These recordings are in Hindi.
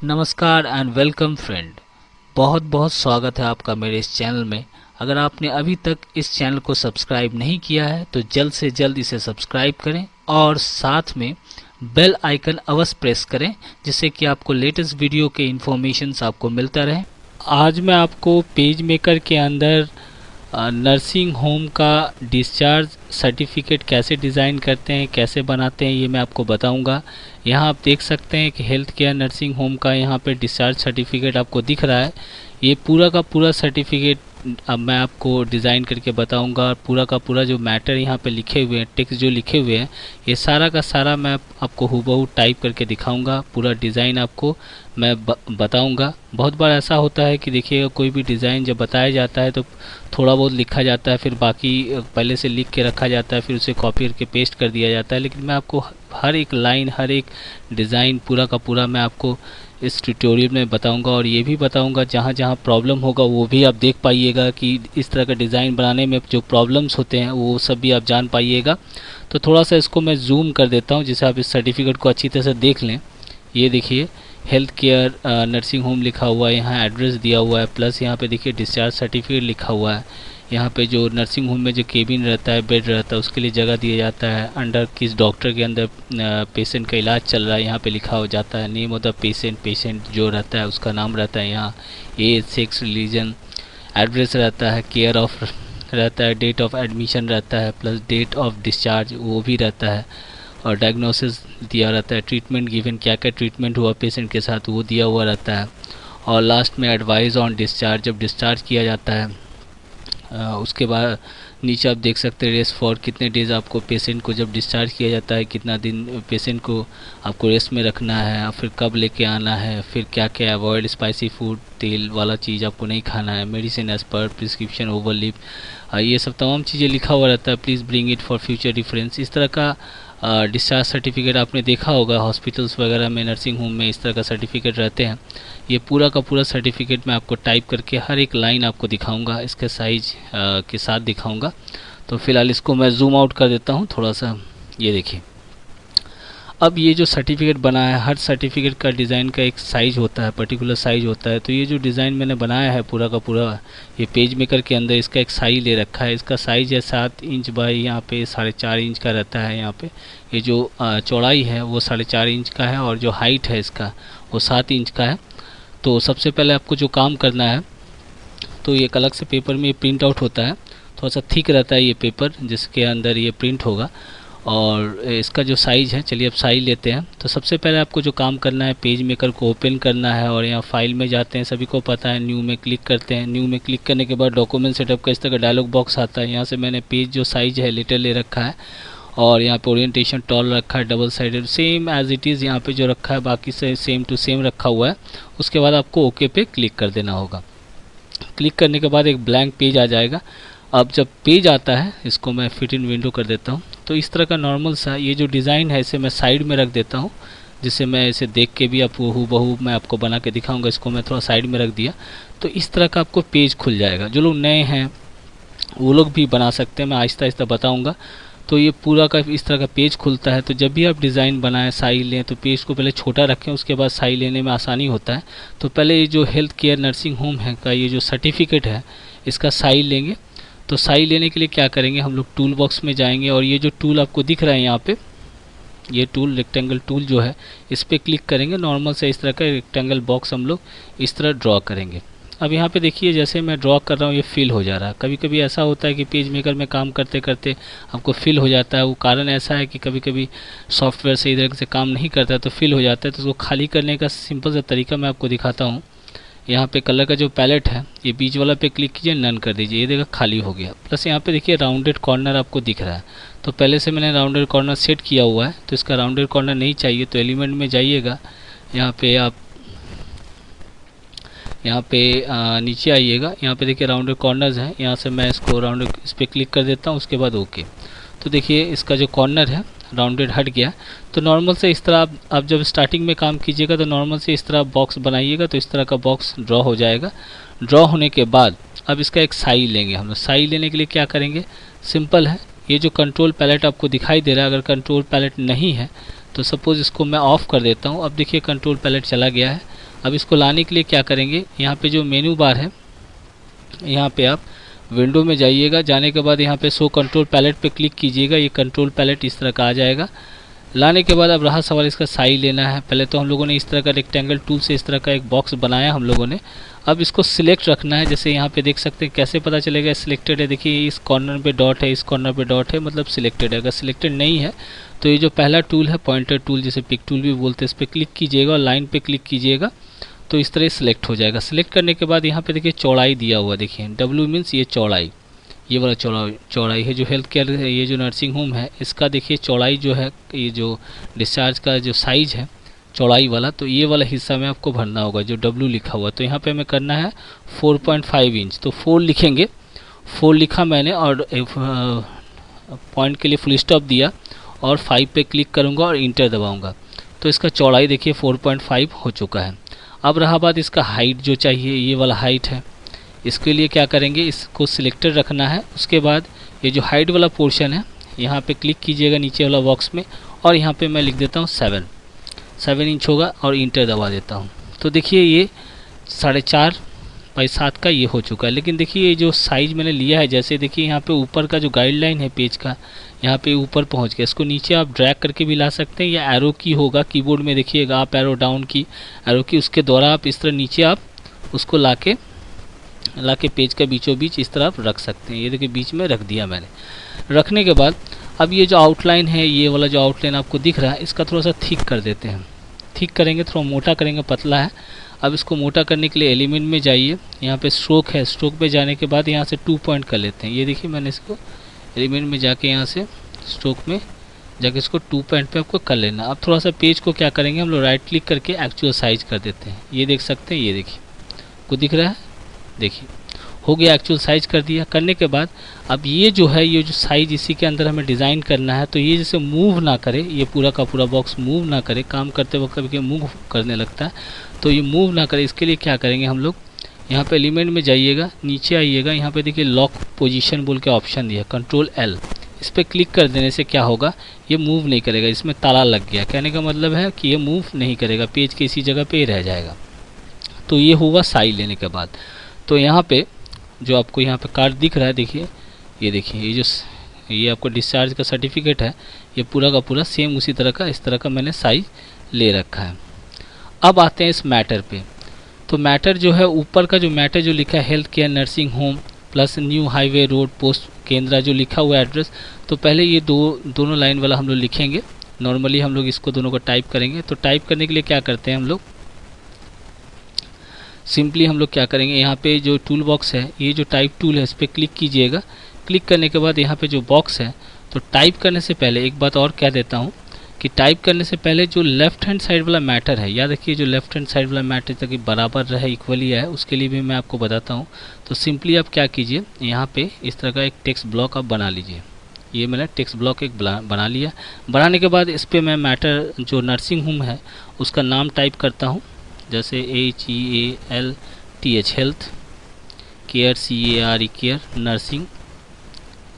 नमस्कार एंड वेलकम फ्रेंड। बहुत बहुत स्वागत है आपका मेरे इस चैनल में। अगर आपने अभी तक इस चैनल को सब्सक्राइब नहीं किया है तो जल्द से जल्द इसे सब्सक्राइब करें और साथ में बेल आइकन अवश्य प्रेस करें, जिससे कि आपको लेटेस्ट वीडियो के इन्फॉर्मेशंस आपको मिलता रहे। आज मैं आपको पेज मेकर के अंदर नर्सिंग होम का डिस्चार्ज सर्टिफिकेट कैसे डिज़ाइन करते हैं, कैसे बनाते हैं, ये मैं आपको बताऊंगा। यहाँ आप देख सकते हैं कि हेल्थ केयर नर्सिंग होम का यहाँ पे डिस्चार्ज सर्टिफिकेट आपको दिख रहा है। ये पूरा का पूरा सर्टिफिकेट अब मैं आपको डिज़ाइन करके बताऊंगा और पूरा का पूरा जो मैटर यहाँ पे लिखे हुए हैं, टेक्स्ट जो लिखे हुए हैं, ये सारा का सारा मैं आपको हूबहू टाइप करके दिखाऊंगा। पूरा डिज़ाइन आपको मैं बताऊंगा। बहुत बार ऐसा होता है कि देखिएगा कोई भी डिज़ाइन जब बताया जाता है तो थोड़ा बहुत लिखा जाता है, फिर बाकी पहले से लिख के रखा जाता है, फिर उसे कॉपी करके पेस्ट कर दिया जाता है। लेकिन मैं आपको हर एक लाइन, हर एक डिज़ाइन पूरा का पूरा मैं आपको इस ट्यूटोरियल में बताऊंगा और ये भी बताऊंगा जहाँ जहाँ प्रॉब्लम होगा वो भी आप देख पाइएगा कि इस तरह का डिज़ाइन बनाने में जो प्रॉब्लम्स होते हैं वो सब भी आप जान पाइएगा। तो थोड़ा सा इसको मैं जूम कर देता हूँ जिससे आप इस सर्टिफिकेट को अच्छी तरह से देख लें। ये देखिए हेल्थ केयर नर्सिंग होम लिखा हुआ है, यहाँ एड्रेस दिया हुआ है, प्लस यहाँ पे देखिए डिस्चार्ज सर्टिफिकेट लिखा हुआ है। यहाँ पे जो नर्सिंग होम में जो केबिन रहता है, बेड रहता है, उसके लिए जगह दिया जाता है, अंडर किस डॉक्टर के अंदर पेशेंट का इलाज चल रहा है यहाँ पे लिखा हो जाता है। नेम ऑफ द पेशेंट जो रहता है उसका नाम रहता है यहाँ, एज, सेक्स, रिलीजन, एड्रेस रहता है, केयर ऑफ रहता है, डेट ऑफ एडमिशन रहता है, प्लस डेट ऑफ डिस्चार्ज वो भी रहता है, और डायग्नोसिस दिया रहता है, ट्रीटमेंट गिवन, क्या क्या ट्रीटमेंट हुआ पेशेंट के साथ वो दिया हुआ रहता है, और लास्ट में एडवाइस ऑन डिस्चार्ज जब डिस्चार्ज किया जाता है। उसके बाद नीचे आप देख सकते हैं रेस्ट फॉर, कितने डेज़ आपको पेशेंट को जब डिस्चार्ज किया जाता है कितना दिन पेशेंट को आपको रेस्ट में रखना है, फिर कब लेके आना है, फिर क्या क्या अवॉइड स्पाइसी फूड, तेल वाला चीज़ आपको नहीं खाना है, मेडिसिन एज पर प्रिस्क्रिप्शन ओवरलिप, ये सब तमाम चीज़ें लिखा हुआ रहता है। Please bring it for future reference. इस तरह का डिस्चार्ज सर्टिफिकेट आपने देखा होगा हॉस्पिटल्स वगैरह में, नर्सिंग होम में इस तरह का सर्टिफिकेट रहते हैं। ये पूरा का पूरा सर्टिफिकेट मैं आपको टाइप करके हर एक लाइन आपको दिखाऊंगा, इसके साइज के साथ दिखाऊंगा। तो फिलहाल इसको मैं जूम आउट कर देता हूँ थोड़ा सा। ये देखिए अब ये जो सर्टिफिकेट बना है, हर सर्टिफिकेट का डिज़ाइन का एक साइज़ होता है, पर्टिकुलर साइज़ होता है। तो ये जो डिज़ाइन मैंने बनाया है पूरा का पूरा, ये पेज मेकर के अंदर इसका एक साइज़ ले रखा है। इसका साइज़ है 7 इंच बाई यहाँ पे 4.5 इंच का रहता है। यहाँ पे ये जो चौड़ाई है वो 4.5 इंच का है और जो हाइट है इसका वो 7 इंच का है। तो सबसे पहले आपको जो काम करना है, तो ये अलग से पेपर में प्रिंट आउट होता है, थोड़ा सा थिक रहता है ये पेपर जिसके अंदर ये प्रिंट होगा, और इसका जो साइज़ है, चलिए अब साइज़ लेते हैं। तो सबसे पहले आपको जो काम करना है, पेज मेकर को ओपन करना है और यहाँ फाइल में जाते हैं, सभी को पता है, न्यू में क्लिक करते हैं। न्यू में क्लिक करने के बाद डॉक्यूमेंट सेटअप का इस तरह का डायलॉग बॉक्स आता है। यहाँ से मैंने पेज जो साइज़ है लीटर ले रखा है और यहाँ पे ओरिएंटेशन टॉल रखा है, double sided same as it is यहाँ पे जो रखा है बाकी से सेम टू सेम रखा हुआ है। उसके बाद आपको ओके पे क्लिक कर देना होगा। क्लिक करने के बाद एक ब्लैंक पेज आ जाएगा। अब जब पेज आता है, इसको मैं फिट इन विंडो कर देता हूँ। तो इस तरह का नॉर्मल सा ये जो डिज़ाइन है इसे मैं साइड में रख देता हूँ, जिससे मैं इसे देख के भी आपको हूबहू मैं आपको बना के दिखाऊंगा। इसको मैं थोड़ा साइड में रख दिया तो इस तरह का आपको पेज खुल जाएगा। जो लोग नए हैं वो लोग भी बना सकते हैं, मैं आहिस्ता आहिस्ता बताऊँगा। तो ये पूरा का इस तरह का पेज खुलता है। तो जब भी आप डिज़ाइन बनाएं, साइज लें, तो पेज को पहले छोटा रखें, उसके बाद साइज लेने में आसानी होता है। तो पहले ये जो हेल्थ केयर नर्सिंग होम है का ये जो सर्टिफिकेट है इसका साइज लेंगे। तो साइज लेने के लिए क्या करेंगे, हम लोग टूल बॉक्स में जाएंगे और ये जो टूल आपको दिख रहा है यहाँ पे, ये टूल रेक्टेंगल टूल जो है इस पर क्लिक करेंगे। नॉर्मल से इस तरह का रेक्टेंगल बॉक्स हम लोग इस तरह ड्रॉ करेंगे। अब यहाँ पे देखिए जैसे मैं ड्रॉ कर रहा हूँ ये फिल हो जा रहा है। कभी कभी ऐसा होता है कि पेज मेकर में काम करते करते आपको फिल हो जाता है। वो कारण ऐसा है कि कभी कभी सॉफ्टवेयर से इधर से काम नहीं करता है तो फिल हो जाता है। तो उसको खाली करने का सिंपल सा तरीका मैं आपको दिखाता हूँ। यहाँ पे कलर का जो पैलेट है ये बीच वाला पे क्लिक कीजिए, नन कर दीजिए, ये देखा खाली हो गया। प्लस यहाँ पे देखिए राउंडेड कॉर्नर आपको दिख रहा है। तो पहले से मैंने राउंडेड कॉर्नर सेट किया हुआ है, तो इसका राउंडेड कॉर्नर नहीं चाहिए तो एलिमेंट में जाइएगा। यहाँ पे आप नीचे आइएगा, यहाँ पे देखिए राउंडेड कॉर्नर्स हैं। यहाँ से मैं इसको राउंडेड इस पर क्लिक कर देता हूँ, उसके बाद ओके। तो देखिए इसका जो कॉर्नर है राउंडेड हट गया। तो नॉर्मल से इस तरह आप जब स्टार्टिंग में काम कीजिएगा तो नॉर्मल से इस तरह बॉक्स बनाइएगा, तो इस तरह का बॉक्स ड्रॉ हो जाएगा। ड्रॉ होने के बाद अब इसका एक साइज लेंगे हम लोग। साइज लेने के लिए क्या करेंगे, सिंपल है, ये जो कंट्रोल पैलेट आपको दिखाई दे रहा है, अगर कंट्रोल पैलेट नहीं है तो सपोज़ इसको मैं ऑफ़ कर देता हूँ। अब देखिए कंट्रोल पैलेट चला गया है। अब इसको लाने के लिए क्या करेंगे, यहाँ पे जो मेनू बार है यहाँ पे आप विंडो में जाइएगा, जाने के बाद यहाँ पे शो कंट्रोल पैलेट पे क्लिक कीजिएगा। ये कंट्रोल पैलेट इस तरह का आ जाएगा। लाने के बाद अब रहा सवाल इसका साइज लेना है। पहले तो हम लोगों ने इस तरह का रेक्टेंगल टूल से इस तरह का एक बॉक्स बनाया हम लोगों ने। अब इसको सिलेक्ट रखना है। जैसे यहाँ पे देख सकते हैं, कैसे पता चलेगा सिलेक्टेड है, देखिए इस कॉर्नर पे डॉट है, इस कॉर्नर पे डॉट है, मतलब सिलेक्टेड है। अगर सिलेक्टेड नहीं है तो ये जो पहला टूल है पॉइंटर टूल, जिसे पिक टूल भी बोलते हैं, इस पर क्लिक कीजिएगा और लाइन पे क्लिक कीजिएगा तो इस तरह सिलेक्ट हो जाएगा। सिलेक्ट करने के बाद यहाँ पे देखिए चौड़ाई दिया हुआ, देखिए W मीन्स ये चौड़ाई, ये वाला चौड़ाई है। जो हेल्थ केयर है, ये जो नर्सिंग होम है, इसका देखिए चौड़ाई जो है, ये जो डिस्चार्ज का जो साइज है चौड़ाई वाला, तो ये वाला हिस्सा में आपको भरना होगा जो W लिखा हुआ। तो यहाँ पे हमें करना है 4.5 इंच, तो 4 लिखेंगे। 4 लिखा मैंने और पॉइंट के लिए फुल स्टॉप दिया और 5 पे क्लिक करूँगा और इंटर दबाऊँगा तो इसका चौड़ाई देखिए 4.5 हो चुका है। अब रहा बात इसका हाइट जो चाहिए, ये वाला हाइट है। इसके लिए क्या करेंगे, इसको सिलेक्टेड रखना है। उसके बाद ये जो हाइट वाला पोर्शन है यहाँ पे क्लिक कीजिएगा नीचे वाला बॉक्स में और यहाँ पे मैं लिख देता हूँ 7 इंच होगा और इंटर दबा देता हूँ। तो देखिए ये 4.5x7 का ये हो चुका है। लेकिन देखिए ये जो साइज़ मैंने लिया है, जैसे देखिए यहाँ पे ऊपर का जो गाइडलाइन है पेज का, यहाँ पे ऊपर पहुँच गया। इसको नीचे आप ड्रैग करके भी ला सकते हैं या एरो की होगा कीबोर्ड में, देखिएगा आप एरो डाउन की, एरो की, उसके द्वारा आप इस तरह नीचे आप उसको ला के पेज का बीचों बीच इस तरह आप रख सकते हैं। ये देखिए बीच में रख दिया मैंने। रखने के बाद अब ये जो आउटलाइन है, ये वाला जो आउटलाइन आपको दिख रहा है, इसका थोड़ा सा थिक कर देते हैं। थिक करेंगे, थोड़ा मोटा करेंगे, पतला है। अब इसको मोटा करने के लिए एलिमेंट में जाइए, यहाँ पे स्ट्रोक है, स्ट्रोक पे जाने के बाद यहाँ से 2 पॉइंट कर लेते हैं। ये देखिए मैंने इसको एलिमेंट में जाके यहाँ से स्ट्रोक में जाके इसको 2 पॉइंट पे आपको कर लेना। अब थोड़ा सा पेज को क्या करेंगे हम लोग, राइट क्लिक करके एक्चुअल साइज कर देते हैं। ये देख सकते हैं, ये देखिए को दिख रहा है, देखिए हो गया, एक्चुअल साइज कर दिया। करने के बाद अब ये जो है, ये जो साइज इसी के अंदर हमें डिज़ाइन करना है। तो ये जैसे मूव ना करे, ये पूरा का पूरा बॉक्स मूव ना करे, काम करते वक्त कभी मूव करने लगता है, तो ये मूव ना करे, इसके लिए क्या करेंगे हम लोग, यहाँ पे एलिमेंट में जाइएगा, नीचे आइएगा, यहाँ पे देखिए लॉक पोजीशन बोल के ऑप्शन दिया, कंट्रोल L, इस पर क्लिक कर देने से क्या होगा, ये मूव नहीं करेगा, इसमें ताला लग गया। कहने का मतलब है कि ये मूव नहीं करेगा, पेज के इसी जगह पे ही रह जाएगा। तो ये हुआ साइज लेने के बाद। तो यहाँ पे जो आपको यहाँ पे कार्ड दिख रहा है, देखिए ये देखिए, ये आपको डिस्चार्ज का सर्टिफिकेट है, ये पूरा का पूरा सेम उसी तरह का, इस तरह का मैंने साइज ले रखा है। अब आते हैं इस मैटर पे। तो मैटर जो है, ऊपर का जो मैटर जो लिखा है health care nursing home plus new highway road post केंद्रा जो लिखा हुआ एड्रेस, तो पहले ये दोनों लाइन वाला हम लोग लिखेंगे। नॉर्मली हम लोग इसको दोनों को टाइप करेंगे। तो टाइप करने के लिए क्या करते हैं हम लोग, सिंपली हम लोग क्या करेंगे, यहाँ पे जो टूल बॉक्स है, ये जो टाइप टूल है, इस पर क्लिक कीजिएगा। क्लिक करने के बाद यहाँ पे जो बॉक्स है, तो टाइप करने से पहले एक बात और कह देता हूँ कि टाइप करने से पहले जो लेफ्ट हैंड साइड वाला मैटर है, याद रखिए जो लेफ्ट हैंड साइड वाला मैटर ताकि बराबर रहे, इक्वली है, उसके लिए भी मैं आपको बताता हूँ। तो सिंपली आप क्या कीजिए, यहाँ पे इस तरह का एक टेक्स्ट ब्लॉक आप बना लीजिए। ये मैंने टेक्स्ट ब्लॉक एक बना लिया। बनाने के बाद इस पर मैं मैटर जो नर्सिंग होम है उसका नाम टाइप करता हूँ, जैसे HEALTH, health, care CARE care, nursing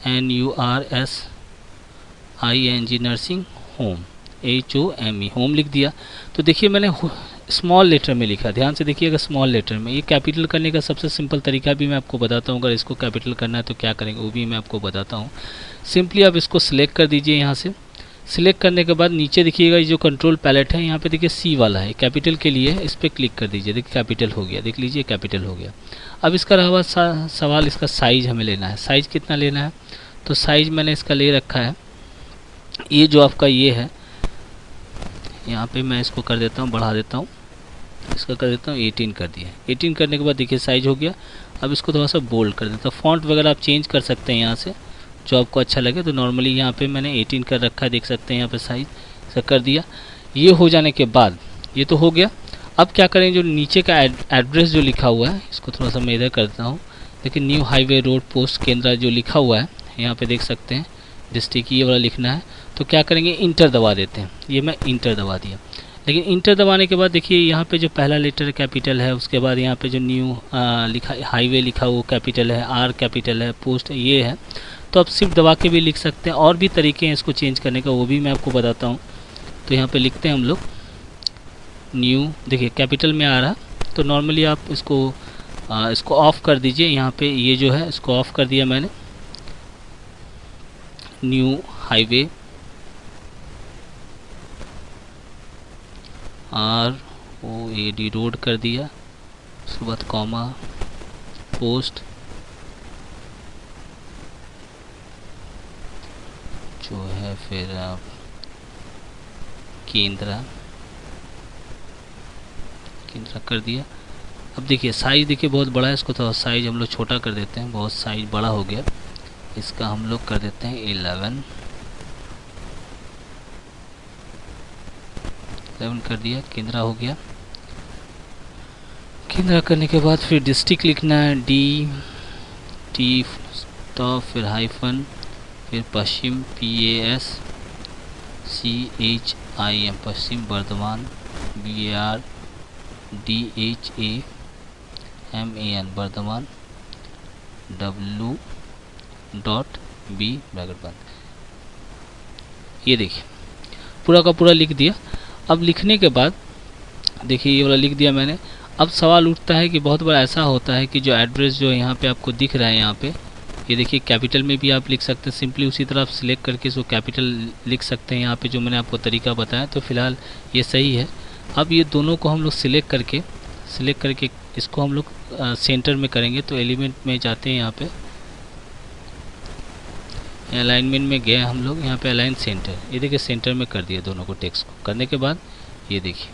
NURSING nursing home HOME home लिख दिया। तो देखिए मैंने स्मॉल लेटर में लिखा, ध्यान से देखिएगा स्मॉल लेटर में। ये कैपिटल करने का सबसे सिंपल तरीका भी मैं आपको बताता हूँ, अगर इसको कैपिटल करना है तो क्या करेंगे वो भी मैं आपको बताता हूँ। सिंपली आप इसको सिलेक्ट कर दीजिए। यहाँ से सिलेक्ट करने के बाद नीचे देखिएगा ये जो कंट्रोल पैलेट है, यहाँ पे देखिए C वाला है, कैपिटल के लिए, इस पर क्लिक कर दीजिए। देखिए कैपिटल हो गया, देख लीजिए कैपिटल हो गया। अब इसका रहा सवाल, इसका साइज़ हमें लेना है। साइज़ कितना लेना है, तो साइज़ मैंने इसका ले रखा है, ये जो आपका ये है, यहाँ पे मैं इसको कर देता हूँ, बढ़ा देता हूँ, इसका कर देता हूँ 18 कर दिया। 18 करने के बाद देखिए साइज़ हो गया। अब इसको थोड़ा सा बोल्ड कर देता हूँ। फॉन्ट वगैरह आप चेंज कर सकते हैं यहाँ से, जो आपको अच्छा लगे। तो नॉर्मली यहाँ पे मैंने 18 कर रखा है, देख सकते हैं यहाँ पे साइज से कर दिया। ये हो जाने के बाद ये तो हो गया। अब क्या करें, जो नीचे का एड्रेस जो लिखा हुआ है, इसको थोड़ा सा मैं इधर करता हूँ। देखिए न्यू हाईवे रोड पोस्ट केंद्रा जो लिखा हुआ है, यहाँ पे देख सकते हैं डिस्ट्रिक्ट ये वाला लिखना है। तो क्या करेंगे, इंटर दबा देते हैं। ये मैं इंटर दबा दिया। लेकिन इंटर दबाने के बाद देखिए यहाँ पे जो पहला लेटर कैपिटल है, उसके बाद यहाँ पे जो न्यू लिखा हाईवे लिखा वो कैपिटल है, R कैपिटल है, पोस्ट ये है। तो आप सिर्फ दबा के भी लिख सकते हैं, और भी तरीके हैं इसको चेंज करने का, वो भी मैं आपको बताता हूँ। तो यहाँ पे लिखते हैं हम लोग न्यू, देखिए कैपिटल में आ रहा। तो नॉर्मली आप इसको ऑफ कर दीजिए। यहाँ पे ये जो है इसको ऑफ कर दिया मैंने। न्यू हाईवे ROAD रोड कर दिया। उसके बाद कॉमा पोस्ट जो है, फिर आप केंद्रा कर दिया। अब देखिए साइज देखिए बहुत बड़ा है, इसको थोड़ा साइज हम लोग छोटा कर देते हैं। बहुत साइज बड़ा हो गया, इसका हम लोग कर देते हैं 11 कर दिया। केंद्रा हो गया। केंद्रा करने के बाद फिर डिस्ट्रिक्ट लिखना है, DT स्टॉप, फिर हाइफन, फिर Paschim PASCHIM Paschim Bardhaman, BARDHAMAN Bardhaman, W.B bracket बंद। ये देखिए पूरा का पूरा लिख दिया। अब लिखने के बाद देखिए ये वाला लिख दिया मैंने। अब सवाल उठता है कि बहुत बार ऐसा होता है कि जो एड्रेस जो यहाँ पे आपको दिख रहा है, यहाँ पे ये देखिए कैपिटल में भी आप लिख सकते हैं। सिंपली उसी तरह आप सिलेक्ट करके इसको कैपिटल लिख सकते हैं यहाँ पे, जो मैंने आपको तरीका बताया। तो फिलहाल ये सही है। अब ये दोनों को हम लोग सिलेक्ट करके इसको हम लोग सेंटर में करेंगे। तो एलिमेंट में जाते हैं, यहाँ पे अलाइनमेंट में गए हम लोग, यहाँ पे अलाइन सेंटर। ये देखिए सेंटर में कर दिया दोनों को। टेक्स्ट को करने के बाद ये देखिए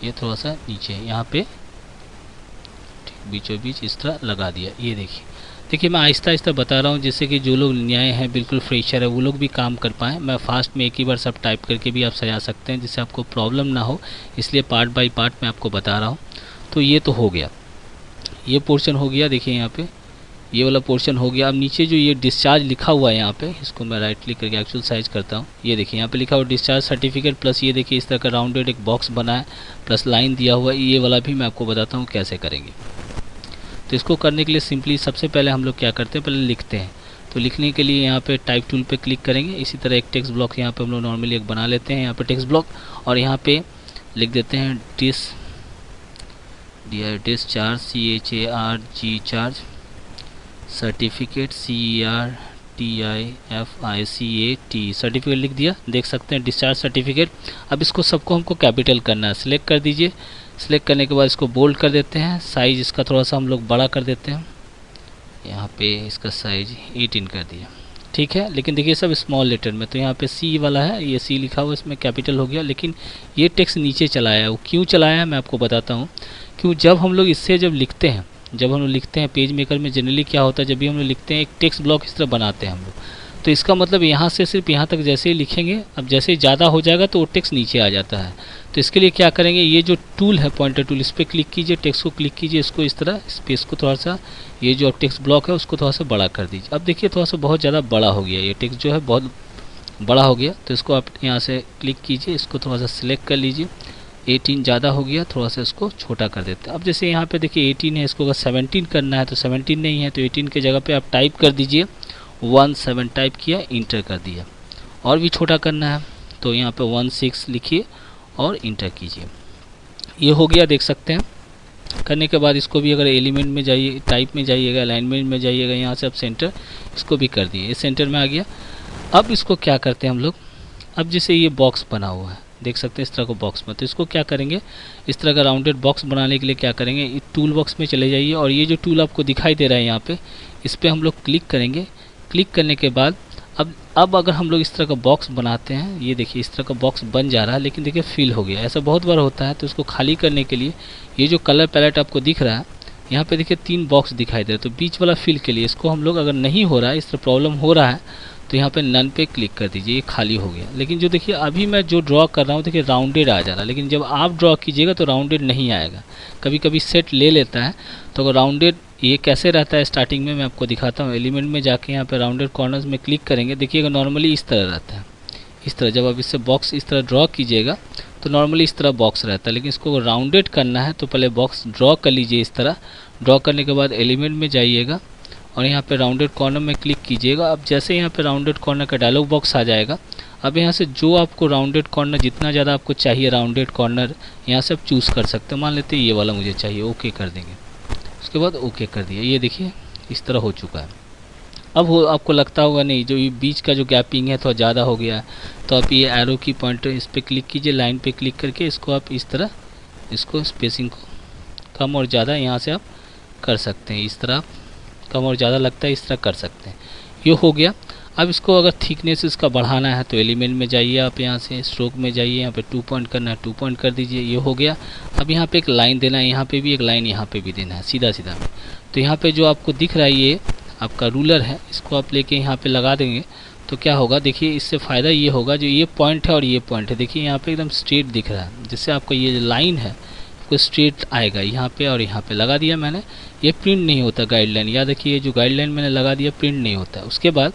ये थोड़ा सा नीचे यहाँ पे बीचों बीच इस तरह लगा दिया। ये देखिए मैं आहिस्ता आहिस्ता बता रहा हूँ, जिससे कि जो लोग न्याय हैं, बिल्कुल फ्रेशर है, वो लोग भी काम कर पाएँ। मैं फास्ट में एक ही बार सब टाइप करके भी आप सजा सकते हैं, जिससे आपको प्रॉब्लम ना हो। इसलिए पार्ट बाय पार्ट मैं आपको बता रहा हूँ। तो ये तो हो गया, ये पोर्शन हो गया। देखिए यहाँ पे ये वाला पोर्शन हो गया। अब नीचे जो ये डिस्चार्ज लिखा हुआ है यहाँ पे, इसको मैं राइट क्लिक करके एक्चुअल साइज करता हूँ। ये देखिए यहाँ पे लिखा हुआ डिस्चार्ज सर्टिफिकेट प्लस ये देखिए इस तरह का राउंडेड एक बॉक्स बना है, प्लस लाइन दिया हुआ है। ये वाला भी मैं आपको बताता हूँ कैसे करेंगे। तो इसको करने के लिए सिंपली सबसे पहले हम लोग क्या करते हैं, पहले लिखते हैं। तो लिखने के लिए यहाँ पे टाइप टूल पे क्लिक करेंगे। इसी तरह एक टेक्स्ट ब्लॉक यहाँ पे हम लोग नॉर्मली एक बना लेते हैं, यहाँ पे टेक्स्ट ब्लॉक, और यहाँ पे लिख देते हैं discharge CHARG certificate CERTIFICAT certificate लिख दिया। देख सकते हैं डिस्चार्ज सर्टिफिकेट। अब इसको सबको हमको कैपिटल करना है। सिलेक्ट कर दीजिए। सिलेक्ट करने के बाद इसको बोल्ड कर देते हैं। साइज इसका थोड़ा सा हम लोग बड़ा कर देते हैं। यहाँ पे इसका साइज 18 कर दिया, ठीक है। लेकिन देखिए सब स्मॉल लेटर में। तो यहाँ पे C वाला है, ये C लिखा हुआ, इसमें कैपिटल हो गया। लेकिन ये टेक्स्ट नीचे चलाया है। वो क्यों चलाया है मैं आपको बताता हूँ। क्यों, जब हम लोग इससे लिखते हैं पेज मेकर में, जनरली क्या होता है, जब भी हम लोग लिखते हैं एक टेक्स्ट ब्लॉक इस तरह बनाते हैं हम लोग। तो इसका मतलब यहाँ से सिर्फ यहाँ तक जैसे ही लिखेंगे, अब जैसे ही ज़्यादा हो जाएगा तो वो टेक्स्ट नीचे आ जाता है। तो इसके लिए क्या करेंगे, ये जो टूल है पॉइंटर टूल, इस पर क्लिक कीजिए, टेक्स्ट को क्लिक कीजिए, इसको इस तरह स्पेस को थोड़ा सा, ये जो टेक्स्ट ब्लॉक है उसको थोड़ा सा बड़ा कर दीजिए। अब देखिए थोड़ा सा बहुत ज़्यादा बड़ा हो गया, ये टेक्स्ट जो है बहुत बड़ा हो गया। तो इसको आप यहाँ से क्लिक कीजिए, इसको थोड़ा सा सिलेक्ट कर लीजिए। 18 ज़्यादा हो गया, थोड़ा सा इसको छोटा कर देते हैं। अब जैसे यहाँ पे देखिए 18 है, इसको अगर 17 करना है तो 17 नहीं है, तो 18 के जगह पे आप टाइप कर दीजिए 17 टाइप किया, इंटर कर दिया। और भी छोटा करना है तो यहाँ पे 16 लिखिए और इंटर कीजिए। ये हो गया, देख सकते हैं। करने के बाद इसको भी अगर एलिमेंट में जाइए, टाइप में जाइएगा, अलाइनमेंट में जाइएगा, यहाँ से आप सेंटर, इसको भी कर दिए, ये सेंटर में आ गया। अब इसको क्या करते हैं हम लोग, अब जैसे ये बॉक्स बना हुआ है, देख सकते हैं इस तरह को बॉक्स में, तो इसको क्या करेंगे, इस तरह का राउंडेड बॉक्स बनाने के लिए क्या करेंगे, टूल बॉक्स में चले जाइए और ये जो टूल आपको दिखाई दे रहा है यहाँ पे, इस पर हम लोग क्लिक करेंगे। क्लिक करने के बाद अब अगर हम लोग इस तरह का बॉक्स बनाते हैं, ये देखिए इस तरह का बॉक्स बन जा रहा है, लेकिन देखिए फिल हो गया, ऐसा बहुत बार होता है। तो इसको खाली करने के लिए ये जो कलर पैलेट आपको दिख रहा है, यहाँ पे देखिए 3 बॉक्स दिखाई दे रहा है। तो बीच वाला फिल के लिए इसको हम लोग, अगर नहीं हो रहा है, इस तरह प्रॉब्लम हो रहा है, तो यहाँ पे नन पे क्लिक कर दीजिए, ये खाली हो गया। लेकिन जो देखिए अभी मैं जो ड्रॉ कर रहा हूँ, देखिए राउंडेड आ जा रहा है, लेकिन जब आप ड्रॉ कीजिएगा तो राउंडेड नहीं आएगा, कभी कभी सेट ले लेता है। तो अगर राउंडेड ये कैसे रहता है स्टार्टिंग में मैं आपको दिखाता हूँ। एलिमेंट में जाके यहाँ पे राउंडेड कॉर्नर्स में क्लिक करेंगे, देखिएगा नॉर्मली इस तरह रहता है। इस तरह जब आप इससे बॉक्स इस तरह ड्रॉ कीजिएगा तो नॉर्मली इस तरह बॉक्स रहता है, लेकिन इसको राउंडेड करना है तो पहले बॉक्स ड्रॉ कर लीजिए इस तरह। ड्रॉ करने के बाद एलिमेंट में जाइएगा और यहाँ पे राउंडेड कॉर्नर में क्लिक कीजिएगा। अब जैसे यहाँ पे राउंडेड कॉर्नर का डायलॉग बॉक्स आ जाएगा, अब यहाँ से जो आपको राउंडेड कॉर्नर जितना ज़्यादा आपको चाहिए राउंडेड कॉर्नर यहाँ से आप चूज़ कर सकते हो। मान लेते हैं ये वाला मुझे चाहिए, ओके कर देंगे। उसके बाद ओके कर दिया, ये देखिए इस तरह हो चुका है। अब हो आपको लगता होगा नहीं जो ये बीच का जो गैपिंग है थोड़ा ज़्यादा हो गया है, तो आप ये एरो की पॉइंटर इस पर क्लिक कीजिए, लाइन पे क्लिक करके इसको आप इस तरह इसको स्पेसिंग को कम और ज़्यादा यहाँ से आप कर सकते हैं। इस तरह आप कम और ज़्यादा लगता है इस तरह कर सकते हैं। ये हो गया। अब इसको अगर थिकनेस इसका बढ़ाना है तो एलिमेंट में जाइए, आप यहाँ से स्ट्रोक में जाइए, यहाँ पे 2 पॉइंट करना है 2 पॉइंट कर दीजिए, ये हो गया। अब यहाँ पे एक लाइन देना है, यहाँ पे भी एक लाइन यहाँ पे भी देना है सीधा सीधा में। तो यहाँ पे जो आपको दिख रहा है ये आपका रूलर है, इसको आप लेके यहाँ पे लगा देंगे तो क्या होगा देखिए, इससे फ़ायदा ये होगा जो ये पॉइंट है और ये पॉइंट है देखिए यहाँ पे एकदम स्ट्रेट दिख रहा है, जिससे आपका ये जो लाइन है वो स्ट्रेट आएगा यहाँ पे। और यहाँ पे लगा दिया मैंने, ये प्रिंट नहीं होता गाइडलाइन, याद रखिए ये जो गाइडलाइन मैंने लगा दिया प्रिंट नहीं होता। उसके बाद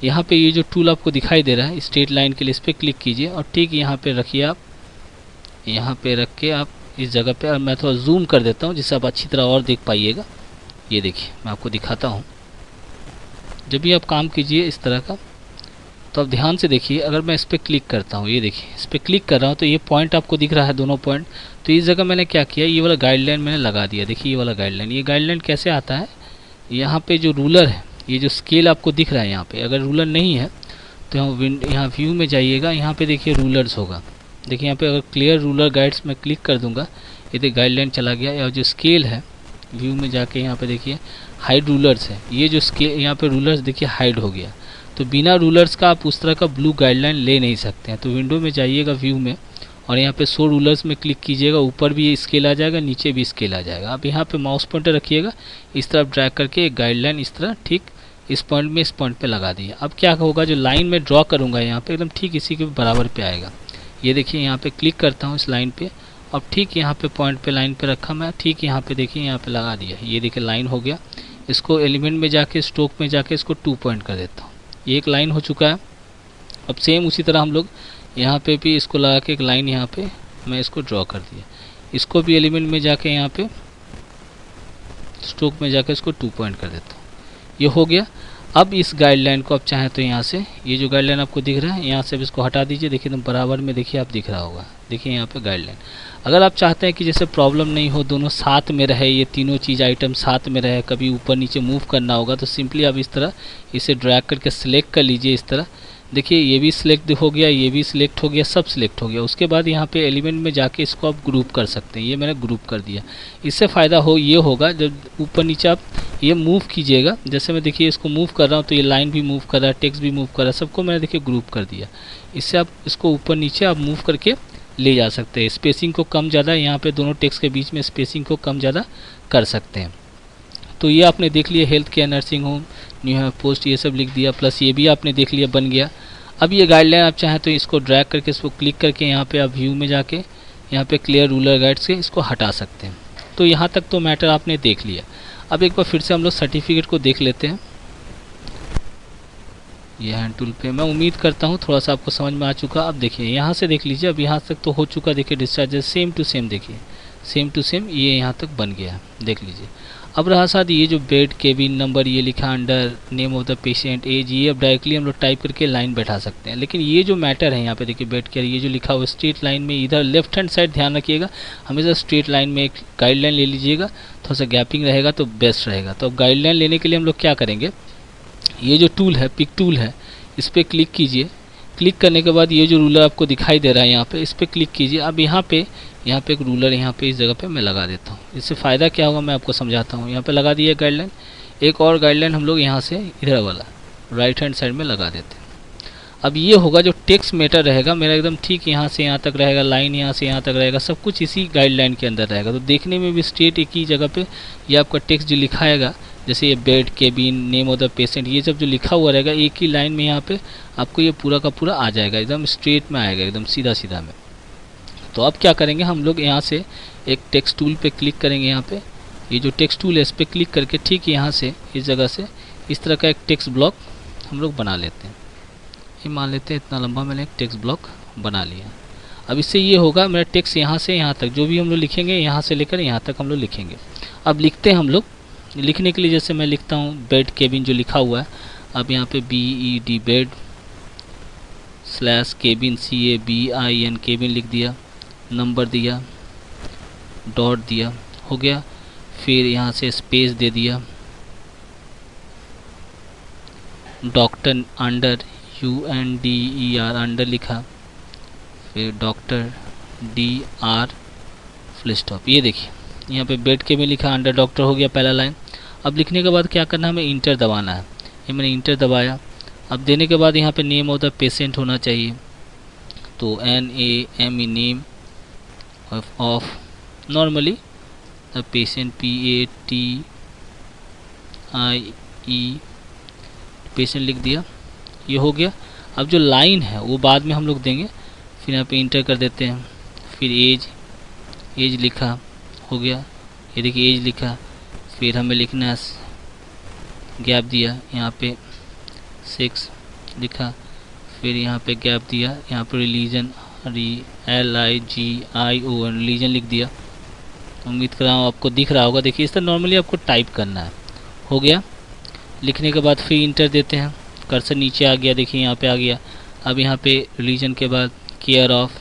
यहाँ पे ये जो टूल आपको दिखाई दे रहा है स्ट्रेट लाइन के लिए, इस पर क्लिक कीजिए और ठीक यहाँ पे रखिए आप, यहाँ पे रख के आप इस जगह पे, और मैं थोड़ा जूम कर देता हूँ जिससे आप अच्छी तरह और देख पाइएगा। ये देखिए मैं आपको दिखाता हूँ, जब भी आप काम कीजिए इस तरह का तो आप ध्यान से देखिए। अगर मैं इस पर क्लिक करता हूँ, ये देखिए इस पर क्लिक कर रहा हूँ तो ये पॉइंट आपको दिख रहा है दोनों पॉइंट। तो इस जगह मैंने क्या किया, ये वाला गाइडलाइन मैंने लगा दिया। देखिए ये वाला गाइडलाइन, ये गाइडलाइन कैसे आता है, यहाँ पे जो रूलर है, ये जो स्केल आपको दिख रहा है यहाँ पे, अगर रूलर नहीं है तो यहाँ व्यू में जाइएगा, यहाँ पे देखिए रूलर्स होगा। देखिए यहाँ पे अगर क्लियर रूलर गाइड्स में क्लिक कर दूंगा, ये देखिए गाइडलाइन चला गया। और जो स्केल है व्यू में जाके यहाँ पे देखिए हाइड रूलर्स है, ये जो स्केल यहाँ पे रूलर्स देखिए हाइड हो गया। तो बिना रूलर्स का आप उस तरह का ब्लू गाइडलाइन ले नहीं सकते हैं। तो विंडो में जाइएगा व्यू में और यहाँ पे शो रूलर्स में क्लिक कीजिएगा, ऊपर भी स्केल आ जाएगा नीचे भी स्केल आ जाएगा। आप यहाँ पे माउस पॉइंटर रखिएगा, इस तरफ ड्रैग करके एक गाइडलाइन इस तरह ठीक इस पॉइंट में इस पॉइंट पे लगा दिए। अब क्या होगा, जो लाइन में ड्रॉ करूँगा यहाँ पे एकदम ठीक इसी के बराबर पे आएगा। ये देखिए यहाँ पे क्लिक करता हूँ इस लाइन पे, अब ठीक यहाँ पे पॉइंट पे लाइन पे रखा मैं, ठीक यहाँ पे देखिए यहाँ पे लगा दिया। ये देखिए लाइन हो गया। इसको एलिमेंट में जाके स्ट्रोक में जाके इसको 2 पॉइंट कर देता हूँ, ये एक लाइन हो चुका है। अब सेम उसी तरह हम लोग यहाँ पे भी इसको लगा के एक लाइन यहाँ पे मैं इसको ड्रॉ कर दिया। इसको भी एलिमेंट में जाके यहाँ पे स्ट्रोक में जाके इसको 2 पॉइंट कर देता हूँ, ये हो गया। अब इस गाइडलाइन को आप चाहें तो यहाँ से, ये जो गाइडलाइन आपको दिख रहा है यहाँ से इसको हटा दीजिए। देखिए एकदम बराबर में देखिए आप दिख रहा होगा, देखिए यहाँ पे गाइडलाइन। अगर आप चाहते हैं कि जैसे प्रॉब्लम नहीं हो, दोनों साथ में रहे, ये तीनों चीज़ आइटम साथ में रहे, कभी ऊपर नीचे मूव करना होगा तो सिंपली आप इस तरह इसे ड्रैग करके सिलेक्ट कर लीजिए इस तरह। देखिए ये भी सिलेक्ट हो गया, ये भी सिलेक्ट हो गया, सब सिलेक्ट हो गया। उसके बाद यहाँ पे एलिमेंट में जाके इसको आप ग्रुप कर सकते हैं, ये मैंने ग्रुप कर दिया। इससे फ़ायदा ये होगा जब ऊपर नीचे आप ये मूव कीजिएगा, जैसे मैं देखिए इसको मूव कर रहा हूँ तो ये लाइन भी मूव कर रहा है, टेक्स्ट भी मूव कर रहा है, सबको मैंने देखिए ग्रुप कर दिया। इससे आप इसको ऊपर नीचे आप मूव करके ले जा सकते हैं। स्पेसिंग को कम ज़्यादा, यहाँ पे दोनों टेक्स्ट के बीच में स्पेसिंग को कम ज़्यादा कर सकते हैं। तो ये आपने देख लिया, health care, nursing home, new है पोस्ट, ये सब लिख दिया, प्लस ये भी आपने देख लिया बन गया। अब ये गाइडलाइन आप चाहें तो इसको ड्रैग करके इसको क्लिक करके यहाँ पे आप व्यू में जाके यहाँ पे क्लियर रूलर गाइड्स से इसको हटा सकते हैं। तो यहाँ तक तो मैटर आपने देख लिया। अब एक बार फिर से हम लोग सर्टिफिकेट को देख लेते हैं। ये हैंड टूल पे मैं उम्मीद करता हूँ थोड़ा सा आपको समझ में आ चुका। अब देखिए यहाँ से देख लीजिए, अब यहाँ तक तो हो चुका। देखिए डिस्चार्ज सेम टू सेम, देखिए सेम टू सेम ये यहाँ तक बन गया, देख लीजिए। अब रहा साथ ये जो बेड केबिन नंबर ये लिखा under name of the patient age, ये अब डायरेक्टली हम लोग टाइप करके लाइन बैठा सकते हैं। लेकिन ये जो मैटर है यहाँ पे देखिए बेड केयर, ये जो लिखा हुआ स्ट्रेट लाइन में इधर लेफ्ट हैंड साइड ध्यान रखिएगा, हमेशा स्ट्रेट लाइन में एक गाइडलाइन ले लीजिएगा, थोड़ा सा गैपिंग रहेगा तो बेस्ट रहेगा। तो अब गाइडलाइन लेने के लिए हम लोग क्या करेंगे, ये जो टूल है पिक टूल है, इस पर क्लिक कीजिए। क्लिक करने के बाद ये जो रूलर आपको दिखाई दे रहा है यहाँ पे, इस पर क्लिक कीजिए। अब यहाँ पे एक रूलर यहाँ पे इस जगह पे मैं लगा देता हूँ। इससे फ़ायदा क्या होगा मैं आपको समझाता हूँ। यहाँ पे लगा दिया गाइडलाइन, एक और गाइडलाइन हम लोग यहाँ से इधर वाला राइट हैंड साइड में लगा देते हैं। अब ये होगा जो टेक्स्ट मैटर रहेगा मेरा एकदम ठीक यहाँ से यहाँ तक रहेगा, लाइन यहाँ से यहाँ तक रहेगा, सब कुछ इसी गाइडलाइन के अंदर रहेगा। तो देखने में भी स्ट्रेट एक ही जगह पे ये आपका टेक्स्ट जो लिखाएगा, जैसे ये bed cabin name of the patient, ये सब जो लिखा हुआ रहेगा एक ही लाइन में यहाँ पे आपको ये पूरा का पूरा आ जाएगा, एकदम स्ट्रेट में आएगा, एकदम सीधा सीधा में। तो अब क्या करेंगे हम लोग, यहाँ से एक टेक्स्ट टूल पे क्लिक करेंगे। यहाँ पे ये जो टेक्स्ट टूल है इस पर क्लिक करके ठीक यहाँ से इस जगह से इस तरह का एक टेक्स्ट ब्लॉक हम लोग बना लेते हैं। ये मान लेते हैं इतना लंबा मैंने एक टेक्स्ट ब्लॉक बना लिया। अब इससे ये होगा मेरा टेक्स्ट यहाँ से यहाँ तक जो भी हम लोग लिखेंगे यहाँ से लेकर यहाँ तक हम लोग लिखेंगे। अब लिखते हैं हम लोग, लिखने के लिए जैसे मैं लिखता हूँ बेड केबिन जो लिखा हुआ है, अब यहाँ पे BED bed slash cabin CABIN cabin लिख दिया, नंबर दिया, डॉट दिया, हो गया। फिर यहाँ से स्पेस दे दिया, डॉक्टर अंडर UNDER अंडर लिखा, फिर डॉक्टर DR फुल स्टॉप। ये देखिए यहाँ पे बेड के भी लिखा, अंडर डॉक्टर हो गया पहला लाइन। अब लिखने के बाद क्या करना है, हमें इंटर दबाना है। ये मैंने इंटर दबाया। अब देने के बाद यहाँ पे नेम ऑफ द पेशेंट होना चाहिए, तो NAME name of normally the patient PATIE patient लिख दिया, ये हो गया। अब जो लाइन है वो बाद में हम लोग देंगे। फिर यहाँ पे इंटर कर देते हैं। फिर एज लिखा, हो गया। ये देखिए एज लिखा। फिर हमें लिखना है, गैप दिया, यहाँ पे 6 लिखा। फिर यहाँ पे गैप दिया, यहाँ पे रिलीजन RELIGION रिलीजन लिख दिया। उम्मीद कर रहा हूँ आपको दिख रहा होगा। देखिए इस तरह नॉर्मली आपको टाइप करना है। हो गया। लिखने के बाद फिर इंटर देते हैं। कर्सर नीचे आ गया, देखिए यहाँ पे आ गया। अब यहाँ पे रिलीजन के बाद केयर ऑफ,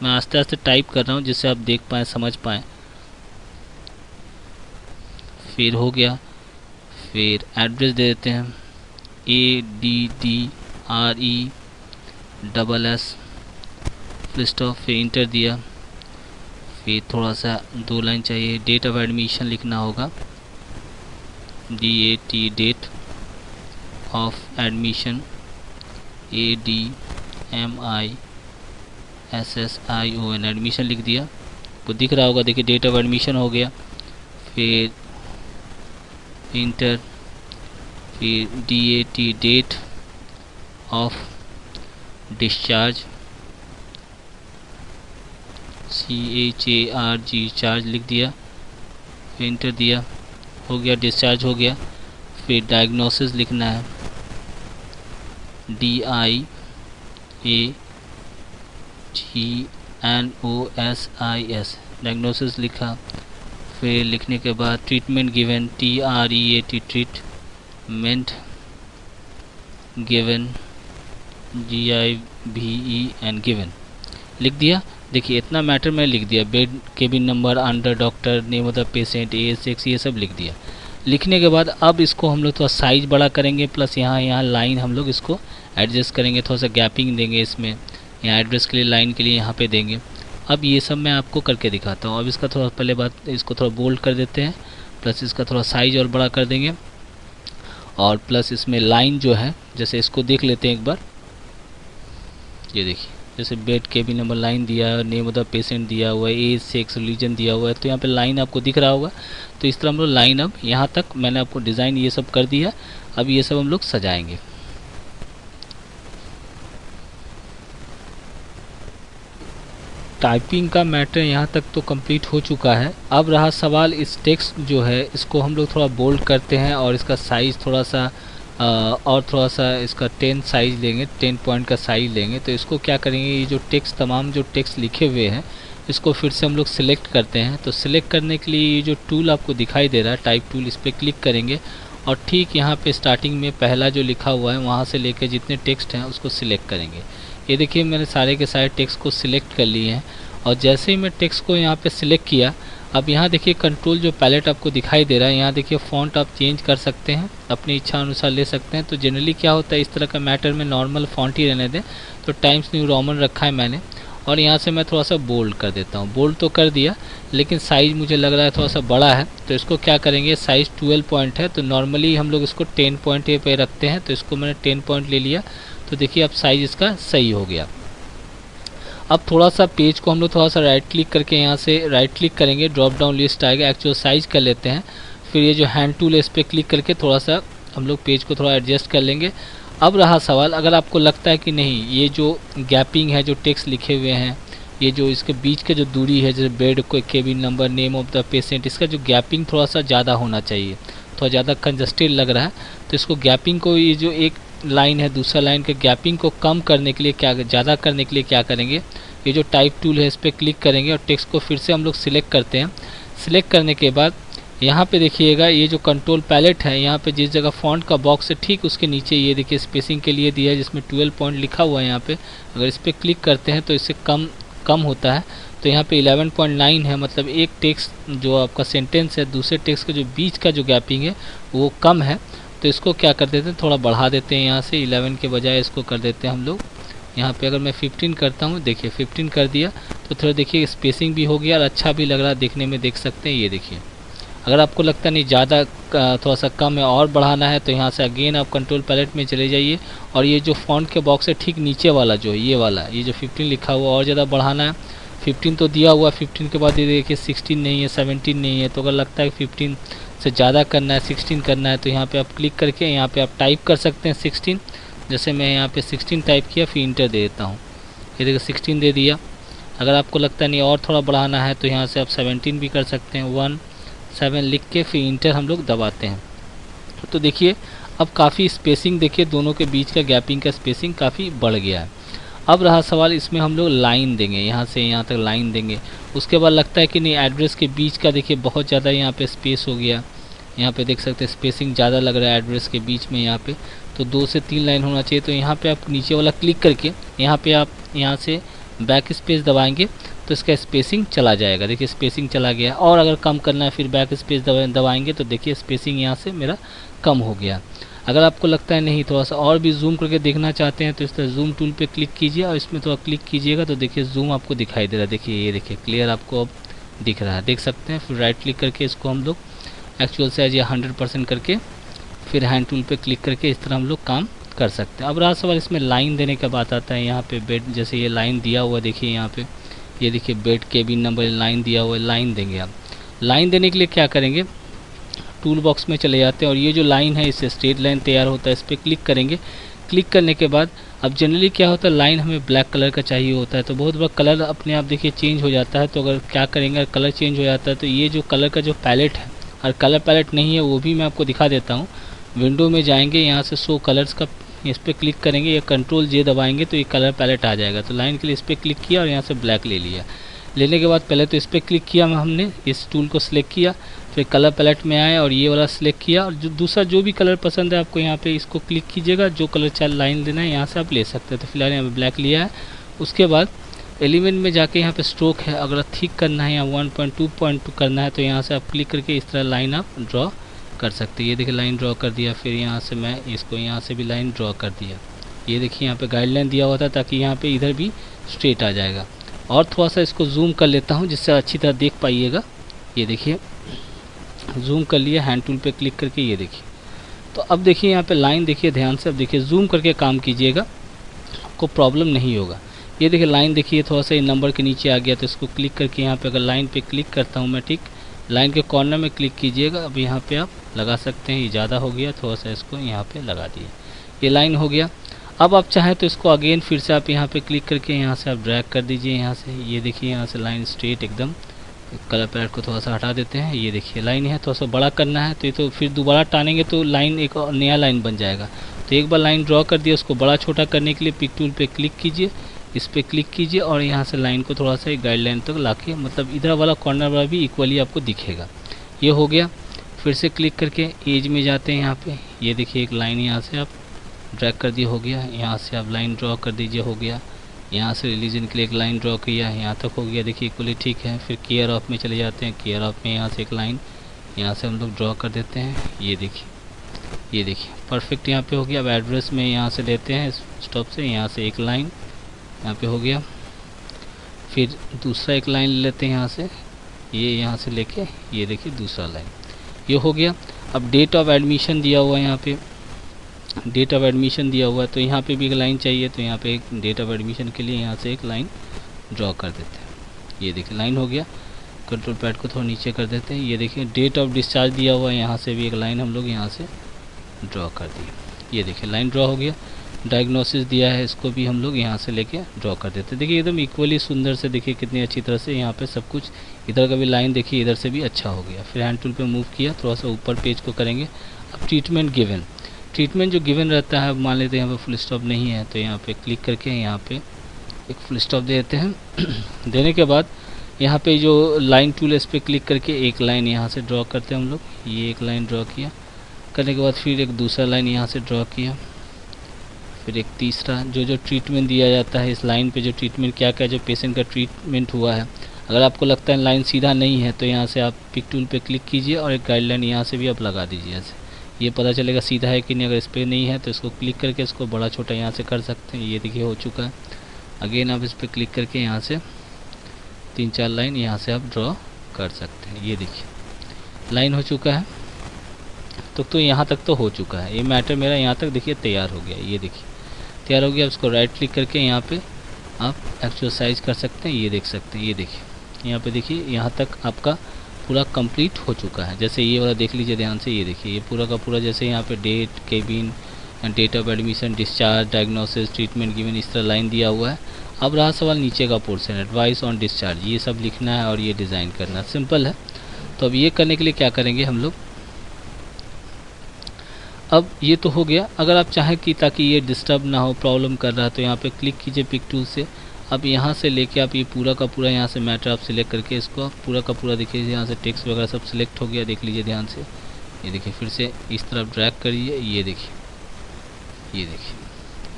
मैं आस्ते आस्ते टाइप कर रहा हूँ जिससे आप देख पाएँ, समझ पाएँ। फिर हो गया। फिर एड्रेस दे देते हैं ADDRESS फुल स्टॉप। फिर इंटर दिया। फिर थोड़ा सा 2 लाइन चाहिए। डेट ऑफ एडमिशन लिखना होगा, DAT date of admission, ADMISSION admission लिख दिया, तो दिख रहा होगा। देखिए डेट ऑफ एडमिशन हो गया। फिर इंटर। फिर DAT date of discharge, CHARG charge लिख दिया। फिर इंटर दिया, हो गया, डिस्चार्ज हो गया। फिर डायग्नोसिस लिखना है, DIAGNOSIS डायग्नोसिस लिखा। फिर लिखने के बाद treatment given, TREAT treatment given, GIVEN given लिख दिया। देखिए इतना मैटर मैं लिख दिया। Bed cabin number, under doctor, name of the patient, age, sex, ये सब लिख दिया। लिखने के बाद अब इसको हम लोग थोड़ा साइज बड़ा करेंगे, प्लस यहाँ लाइन हम लोग इसको एडजस्ट करेंगे, थोड़ा सा गैपिंग देंगे इसमें। यहाँ एड्रेस के लिए, लाइन के लिए यहाँ पे देंगे। अब ये सब मैं आपको करके दिखाता हूँ। अब इसका थोड़ा पहले बात, इसको थोड़ा बोल्ड कर देते हैं, प्लस इसका थोड़ा साइज और बड़ा कर देंगे, और प्लस इसमें लाइन जो है, जैसे इसको देख लेते हैं एक बार। ये देखिए जैसे बेड केबिन नंबर लाइन दिया है, नेम ऑफ द पेशेंट दिया हुआ है, एज, सेक्स, रिलीजन दिया हुआ है, तो यहाँ पे लाइन आपको दिख रहा होगा। तो इस तरह हम लोग लाइन, अब यहाँ तक मैंने आपको डिज़ाइन ये सब कर दिया। अब ये सब हम लोग सजाएंगे। टाइपिंग का मैटर यहाँ तक तो कंप्लीट हो चुका है। अब रहा सवाल इस टेक्स्ट जो है, इसको हम लोग थोड़ा बोल्ड करते हैं और इसका साइज़ थोड़ा सा और थोड़ा सा इसका 10 साइज लेंगे, 10 पॉइंट का साइज लेंगे। तो इसको क्या करेंगे, ये जो टेक्स्ट, तमाम जो टेक्स्ट लिखे हुए हैं, इसको फिर से हम लोग सिलेक्ट करते हैं। तो सिलेक्ट करने के लिए ये जो टूल आपको दिखाई दे रहा है, टाइप टूल, इस पर क्लिक करेंगे और ठीक यहाँ पे स्टार्टिंग में पहला जो लिखा हुआ है वहाँ से लेकर जितने टेक्स्ट हैं उसको सिलेक्ट करेंगे। ये देखिए मैंने सारे के सारे टेक्स्ट को सिलेक्ट कर लिए हैं। और जैसे ही मैं टेक्स्ट को यहाँ पे सिलेक्ट किया, अब यहाँ देखिए कंट्रोल जो पैलेट आपको दिखाई दे रहा है, यहाँ देखिए फ़ॉन्ट आप चेंज कर सकते हैं, अपनी इच्छा अनुसार ले सकते हैं। तो जनरली क्या होता है, इस तरह का मैटर में नॉर्मल फ़ॉन्ट ही रहने दें। तो टाइम्स न्यू रोमन रखा है मैंने, और यहाँ से मैं थोड़ा सा बोल्ड कर देता हूँ। बोल्ड तो कर दिया, लेकिन साइज़ मुझे लग रहा है थोड़ा सा बड़ा है। तो इसको क्या करेंगे, साइज़ 12 पॉइंट है, तो नॉर्मली हम लोग इसको 10 पॉइंट पे रखते हैं। तो इसको मैंने 10 पॉइंट ले लिया। तो देखिए अब साइज़ इसका सही हो गया। अब थोड़ा सा पेज को हम लोग थोड़ा सा राइट क्लिक करके, यहाँ से राइट क्लिक करेंगे, ड्रॉप डाउन लिस्ट आएगा, एक्चुअल साइज़ कर लेते हैं। फिर ये जो हैंड टूल है इस पर क्लिक करके थोड़ा सा हम लोग पेज को थोड़ा एडजस्ट कर लेंगे। अब रहा सवाल, अगर आपको लगता है कि नहीं ये जो गैपिंग है, जो टेक्स्ट लिखे हुए हैं, ये जो इसके बीच के जो दूरी है, जैसे बेड को cabin number, name of the patient, इसका जो गैपिंग थोड़ा सा ज़्यादा होना चाहिए, थोड़ा ज़्यादा कंजस्टेड लग रहा है। तो इसको गैपिंग को, ये जो एक लाइन है दूसरा लाइन के गैपिंग को कम करने के लिए, क्या ज़्यादा करने के लिए क्या करेंगे, ये जो टाइप टूल है इस पर क्लिक करेंगे और टेक्स्ट को फिर से हम लोग सिलेक्ट करते हैं। सिलेक्ट करने के बाद यहाँ पे देखिएगा ये जो कंट्रोल पैलेट है, यहाँ पे जिस जगह फॉन्ट का बॉक्स है ठीक उसके नीचे ये देखिए स्पेसिंग के लिए दिया है जिसमें 12 पॉइंट लिखा हुआ है। यहाँ पे अगर इस पर क्लिक करते हैं तो इससे कम होता है। तो यहाँ पे 11.9 है, मतलब एक टेक्स्ट जो आपका सेंटेंस है दूसरे टेक्स्ट के जो बीच का जो गैपिंग है वो कम है। तो इसको क्या कर देते हैं, थोड़ा बढ़ा देते हैं, यहाँ से 11 के बजाय इसको कर देते हैं हम लोग। यहाँ पे अगर मैं 15 करता हूँ, देखिए 15 कर दिया तो थोड़ा देखिए स्पेसिंग भी हो गया और अच्छा भी लग रहा है देखने में, देख सकते हैं। ये देखिए अगर आपको लगता नहीं ज़्यादा थोड़ा सा कम है और बढ़ाना है तो यहाँ से अगेन आप कंट्रोल पैलेट में चले जाइए और ये जो फॉन्ट के बॉक्स है ठीक नीचे वाला जो है ये वाला, ये जो 15 लिखा हुआ और ज़्यादा बढ़ाना है। 15 तो दिया हुआ, 15 के बाद ये देखिए 16 नहीं है, 17 नहीं है। तो अगर लगता है 15 से ज़्यादा करना है, 16 करना है, तो यहाँ पे आप क्लिक करके यहाँ पे आप टाइप कर सकते हैं 16। जैसे मैं यहाँ पे 16 टाइप किया, फिर इंटर दे देता हूँ, ये देखिए 16 दे दिया। अगर आपको लगता है नहीं और थोड़ा बढ़ाना है तो यहाँ से आप 17 भी कर सकते हैं, 17 लिख के फिर इंटर हम लोग दबाते हैं। तो देखिए अब काफ़ी स्पेसिंग, देखिए दोनों के बीच का गैपिंग का स्पेसिंग काफ़ी बढ़ गया है। अब रहा सवाल, इसमें हम लोग लाइन देंगे, यहाँ से यहाँ तक लाइन देंगे। उसके बाद लगता है कि नहीं एड्रेस के बीच का देखिए बहुत ज़्यादा यहाँ पे स्पेस हो गया, यहाँ पे देख सकते हैं स्पेसिंग ज़्यादा लग रहा है एड्रेस के बीच में यहाँ पे, तो 2 से 3 लाइन होना चाहिए। तो यहाँ पे आप नीचे वाला क्लिक करके यहाँ पे आप यहाँ से बैक स्पेस दबाएंगे तो इसका स्पेसिंग चला जाएगा, देखिए स्पेसिंग चला गया। और अगर कम करना है फिर बैक स्पेस दबाएंगे तो देखिए स्पेसिंग यहाँ से मेरा कम हो गया। अगर आपको लगता है नहीं थोड़ा सा और भी जूम करके देखना चाहते हैं तो इस तरह जूम टूल पे क्लिक कीजिए और इसमें थोड़ा क्लिक कीजिएगा तो देखिए जूम आपको दिखाई दे रहा है, देखिए ये देखिए क्लियर आपको अब दिख रहा है, देख सकते हैं। फिर राइट क्लिक करके इसको हम लोग एक्चुअल साइज या 100% करके फिर हैंड टूल पे क्लिक करके इस तरह हम लोग काम कर सकते हैं। अब रहा सवाल इसमें लाइन देने का बात आता है। यहाँ पे बेड जैसे ये लाइन दिया हुआ देखिए, यहाँ पे ये देखिए बेड केबिन नंबर लाइन दिया हुआ है, लाइन देंगे आप। लाइन देने के लिए क्या करेंगे, टूल बॉक्स में चले जाते हैं और ये जो लाइन है इससे स्ट्रेट लाइन तैयार होता है, इस पर क्लिक करेंगे। क्लिक करने के बाद अब जनरली क्या होता है लाइन हमें ब्लैक कलर का चाहिए होता है, तो बहुत बार कलर अपने आप देखिए चेंज हो जाता है। तो अगर क्या करेंगे अगर कलर चेंज हो जाता है तो ये जो कलर का जो पैलेट है, और कलर पैलेट नहीं है वो भी मैं आपको दिखा देता हूँ। विंडो में जाएंगे, यहाँ से शो कलर्स का इस पर क्लिक करेंगे या कंट्रोल जे दबाएंगे तो ये कलर पैलेट आ जाएगा। तो लाइन के लिए इस पर क्लिक किया और यहाँ से ब्लैक ले लिया। लेने के बाद पहले तो इस पर क्लिक किया हमने, इस टूल को सिलेक्ट किया, फिर कलर पैलेट में आए और ये वाला सिलेक्ट किया और जो दूसरा जो भी कलर पसंद है आपको यहाँ पे इसको क्लिक कीजिएगा, जो कलर चाहे लाइन देना है यहाँ से आप ले सकते हैं। तो फिलहाल यहाँ पे ब्लैक लिया है। उसके बाद एलिमेंट में जाके यहाँ पे स्ट्रोक है, अगर ठीक करना है या 1.2.2 करना है तो यहाँ से आप क्लिक करके इस तरह लाइन आप ड्रॉ कर सकते हैं। ये देखिए लाइन ड्रॉ कर दिया, फिर यहाँ से मैं इसको यहाँ से भी लाइन ड्रॉ कर दिया। ये देखिए यहाँ पे गाइडलाइन दिया हुआ था ताकि यहाँ पे इधर भी स्ट्रेट आ जाएगा। और थोड़ा सा इसको जूम कर लेता हूँ जिससे अच्छी तरह देख पाइएगा। ये देखिए जूम कर लिया हैंड टूल पे क्लिक करके, ये देखिए। तो अब देखिए यहाँ पे लाइन देखिए ध्यान से, अब देखिए जूम करके काम कीजिएगा, आपको प्रॉब्लम नहीं होगा। ये देखिए लाइन देखिए थोड़ा सा नंबर के नीचे आ गया, तो इसको क्लिक करके यहाँ पे अगर लाइन पे क्लिक करता हूँ मैं, ठीक लाइन के कॉर्नर में क्लिक कीजिएगा। अब यहाँ पे आप लगा सकते हैं, ये ज़्यादा हो गया, थोड़ा सा इसको यहाँ पे लगा दिए, ये लाइन हो गया। अब आप चाहें तो इसको अगेन फिर से आप यहाँ पे क्लिक करके यहाँ से आप ड्रैग कर दीजिए यहाँ से। ये देखिए यहाँ से लाइन स्ट्रेट एकदम, कलर पैलेट को थोड़ा सा हटा देते हैं। ये देखिए लाइन है, थोड़ा सा बड़ा करना है तो ये तो फिर दोबारा टानेंगे तो लाइन एक नया लाइन बन जाएगा। तो एक बार लाइन ड्रॉ कर दिया, उसको बड़ा छोटा करने के लिए पिक टूल पे क्लिक कीजिए, इस पर क्लिक कीजिए और यहाँ से लाइन को थोड़ा सा एक गाइडलाइन तक लाके, मतलब इधर वाला कॉर्नर वाला भी इक्वली आपको दिखेगा। ये हो गया। फिर से क्लिक करके एज में जाते हैं, यहाँ पे ये देखिए एक लाइन यहाँ से आप ड्रैग कर दिए, हो गया। यहाँ से आप लाइन ड्रॉ कर दीजिए, हो गया। यहाँ से रिलीजन के लिए एक लाइन ड्रॉ किया, यहाँ तक हो गया, देखिए इक्वली ठीक है। फिर केयर ऑफ में चले जाते हैं, केयर ऑफ में यहाँ से एक लाइन यहाँ से हम लोग ड्रॉ कर देते हैं। ये देखिए परफेक्ट यहाँ पे हो गया। अब एड्रेस में यहाँ से लेते हैं स्टॉप से, यहाँ से एक लाइन यहाँ पे हो गया। फिर दूसरा एक लाइन ले लेते हैं यहाँ से, ये यहाँ से लेके ये देखिए दूसरा लाइन, ये हो गया। अब डेट ऑफ एडमिशन दिया हुआ है, यहाँ पे डेट ऑफ एडमिशन दिया हुआ है तो यहाँ पे भी एक लाइन चाहिए, तो यहाँ पे एक डेट ऑफ एडमिशन के लिए यहाँ से एक लाइन ड्रॉ कर देते हैं। ये देखिए लाइन हो गया। कंट्रोल पैड को थोड़ा नीचे कर देते हैं। ये देखिए डेट ऑफ डिस्चार्ज दिया हुआ है, यहाँ से भी एक लाइन हम लोग यहाँ से ड्रॉ कर दिए। ये देखिए लाइन ड्रॉ हो गया। डायग्नोसिस दिया है, इसको भी हम लोग यहाँ से लेके ड्रॉ कर देते हैं। देखिए एकदम इक्वली सुंदर से, देखिए कितनी अच्छी तरह से यहाँ पे सब कुछ, इधर का भी लाइन देखिए इधर से भी अच्छा हो गया। फिर हैंड टूल पे मूव किया, थोड़ा सा ऊपर पेज को करेंगे। अब ट्रीटमेंट गिवन, ट्रीटमेंट जो गिवन रहता है, मान लेते हैं यहाँ पे फुल स्टॉप नहीं है तो यहाँ पे क्लिक करके यहाँ पे एक फुल स्टॉप दे देते हैं। देने के बाद यहाँ पे जो लाइन टूल है इस पर क्लिक करके एक लाइन यहाँ से ड्रॉ करते हैं हम लोग। ये एक लाइन ड्रॉ किया, करने के बाद फिर एक दूसरा लाइन यहाँ से ड्रॉ किया, फिर एक तीसरा। जो ट्रीटमेंट दिया जाता है इस लाइन पे, जो ट्रीटमेंट क्या क्या जो पेशेंट का ट्रीटमेंट हुआ है, अगर आपको लगता है लाइन सीधा नहीं है तो यहाँ से आप पिक टूल पे क्लिक कीजिए और एक गाइडलाइन यहाँ से भी आप लगा दीजिए। ऐसे ये पता चलेगा सीधा है कि नहीं। अगर इस पर नहीं है तो इसको क्लिक करके इसको बड़ा छोटा यहाँ से कर सकते हैं। ये देखिए हो चुका है। अगेन आप इस पर क्लिक करके यहाँ से 3-4 लाइन यहाँ से आप ड्रॉ कर सकते हैं। ये देखिए लाइन हो चुका है। तो यहाँ तक तो हो चुका है। ये मैटर मेरा यहाँ तक देखिए तैयार हो गया। ये देखिए तैयार हो गया। इसको राइट क्लिक करके यहाँ पे आप एक्सरसाइज कर सकते हैं। ये देख सकते हैं। ये देखिए यहाँ पे देखिए यहाँ तक आपका पूरा कंप्लीट हो चुका है। जैसे ये वाला देख लीजिए ध्यान से। ये देखिए ये पूरा का पूरा जैसे यहाँ पे date, cabin, date of admission, discharge, diagnosis, treatment given, इस तरह लाइन दिया हुआ है। अब रहा सवाल नीचे का पोर्शन, एडवाइस ऑन डिस्चार्ज। ये सब लिखना है और ये डिज़ाइन करना सिंपल है। तो अब ये करने के लिए क्या करेंगे हम लोग, अब ये तो हो गया। अगर आप चाहें कि ताकि ये डिस्टर्ब ना हो, प्रॉब्लम कर रहा है, तो यहाँ पे क्लिक कीजिए पिक टूल से। अब यहाँ से लेके आप ये पूरा का पूरा यहाँ से मैटर आप सिलेक्ट करके इसको आप पूरा का पूरा देखिए यहाँ से टेक्स्ट वगैरह सब सिलेक्ट हो गया। देख लीजिए ध्यान से। ये देखिए फिर से इस तरफ ड्रैग करिए। ये देखिए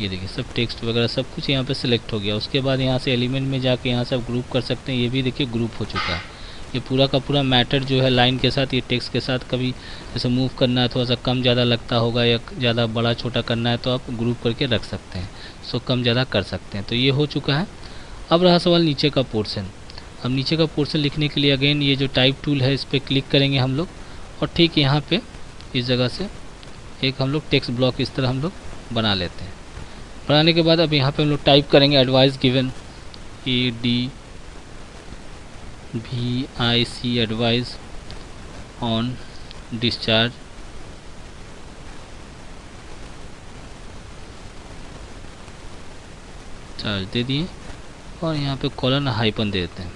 ये देखिए सब टेक्स्ट वगैरह सब कुछ यहाँ पे सिलेक्ट हो गया। उसके बाद यहाँ से एलिमेंट में जाके यहाँ से आप ग्रुप कर सकते हैं। ये भी देखिए ग्रुप हो चुका है। ये पूरा का पूरा मैटर जो है लाइन के साथ, ये टेक्स्ट के साथ कभी जैसे मूव करना है, थोड़ा सा कम ज़्यादा लगता होगा या ज़्यादा बड़ा छोटा करना है तो आप ग्रुप करके रख सकते हैं। सो कम ज़्यादा कर सकते हैं। तो ये हो चुका है। अब रहा सवाल नीचे का पोर्शन। अब नीचे का पोर्शन लिखने के लिए अगेन ये जो टाइप टूल है इस पर क्लिक करेंगे हम लोग और ठीक यहाँ पे इस जगह से एक हम लोग टेक्स्ट ब्लॉक इस तरह हम लोग बना लेते हैं। बनाने के बाद अब यहाँ पे हम लोग टाइप करेंगे advice given, ADVIC, advice on discharge charge दे दिए और यहाँ पे कॉलन हाइपन दे देते हैं,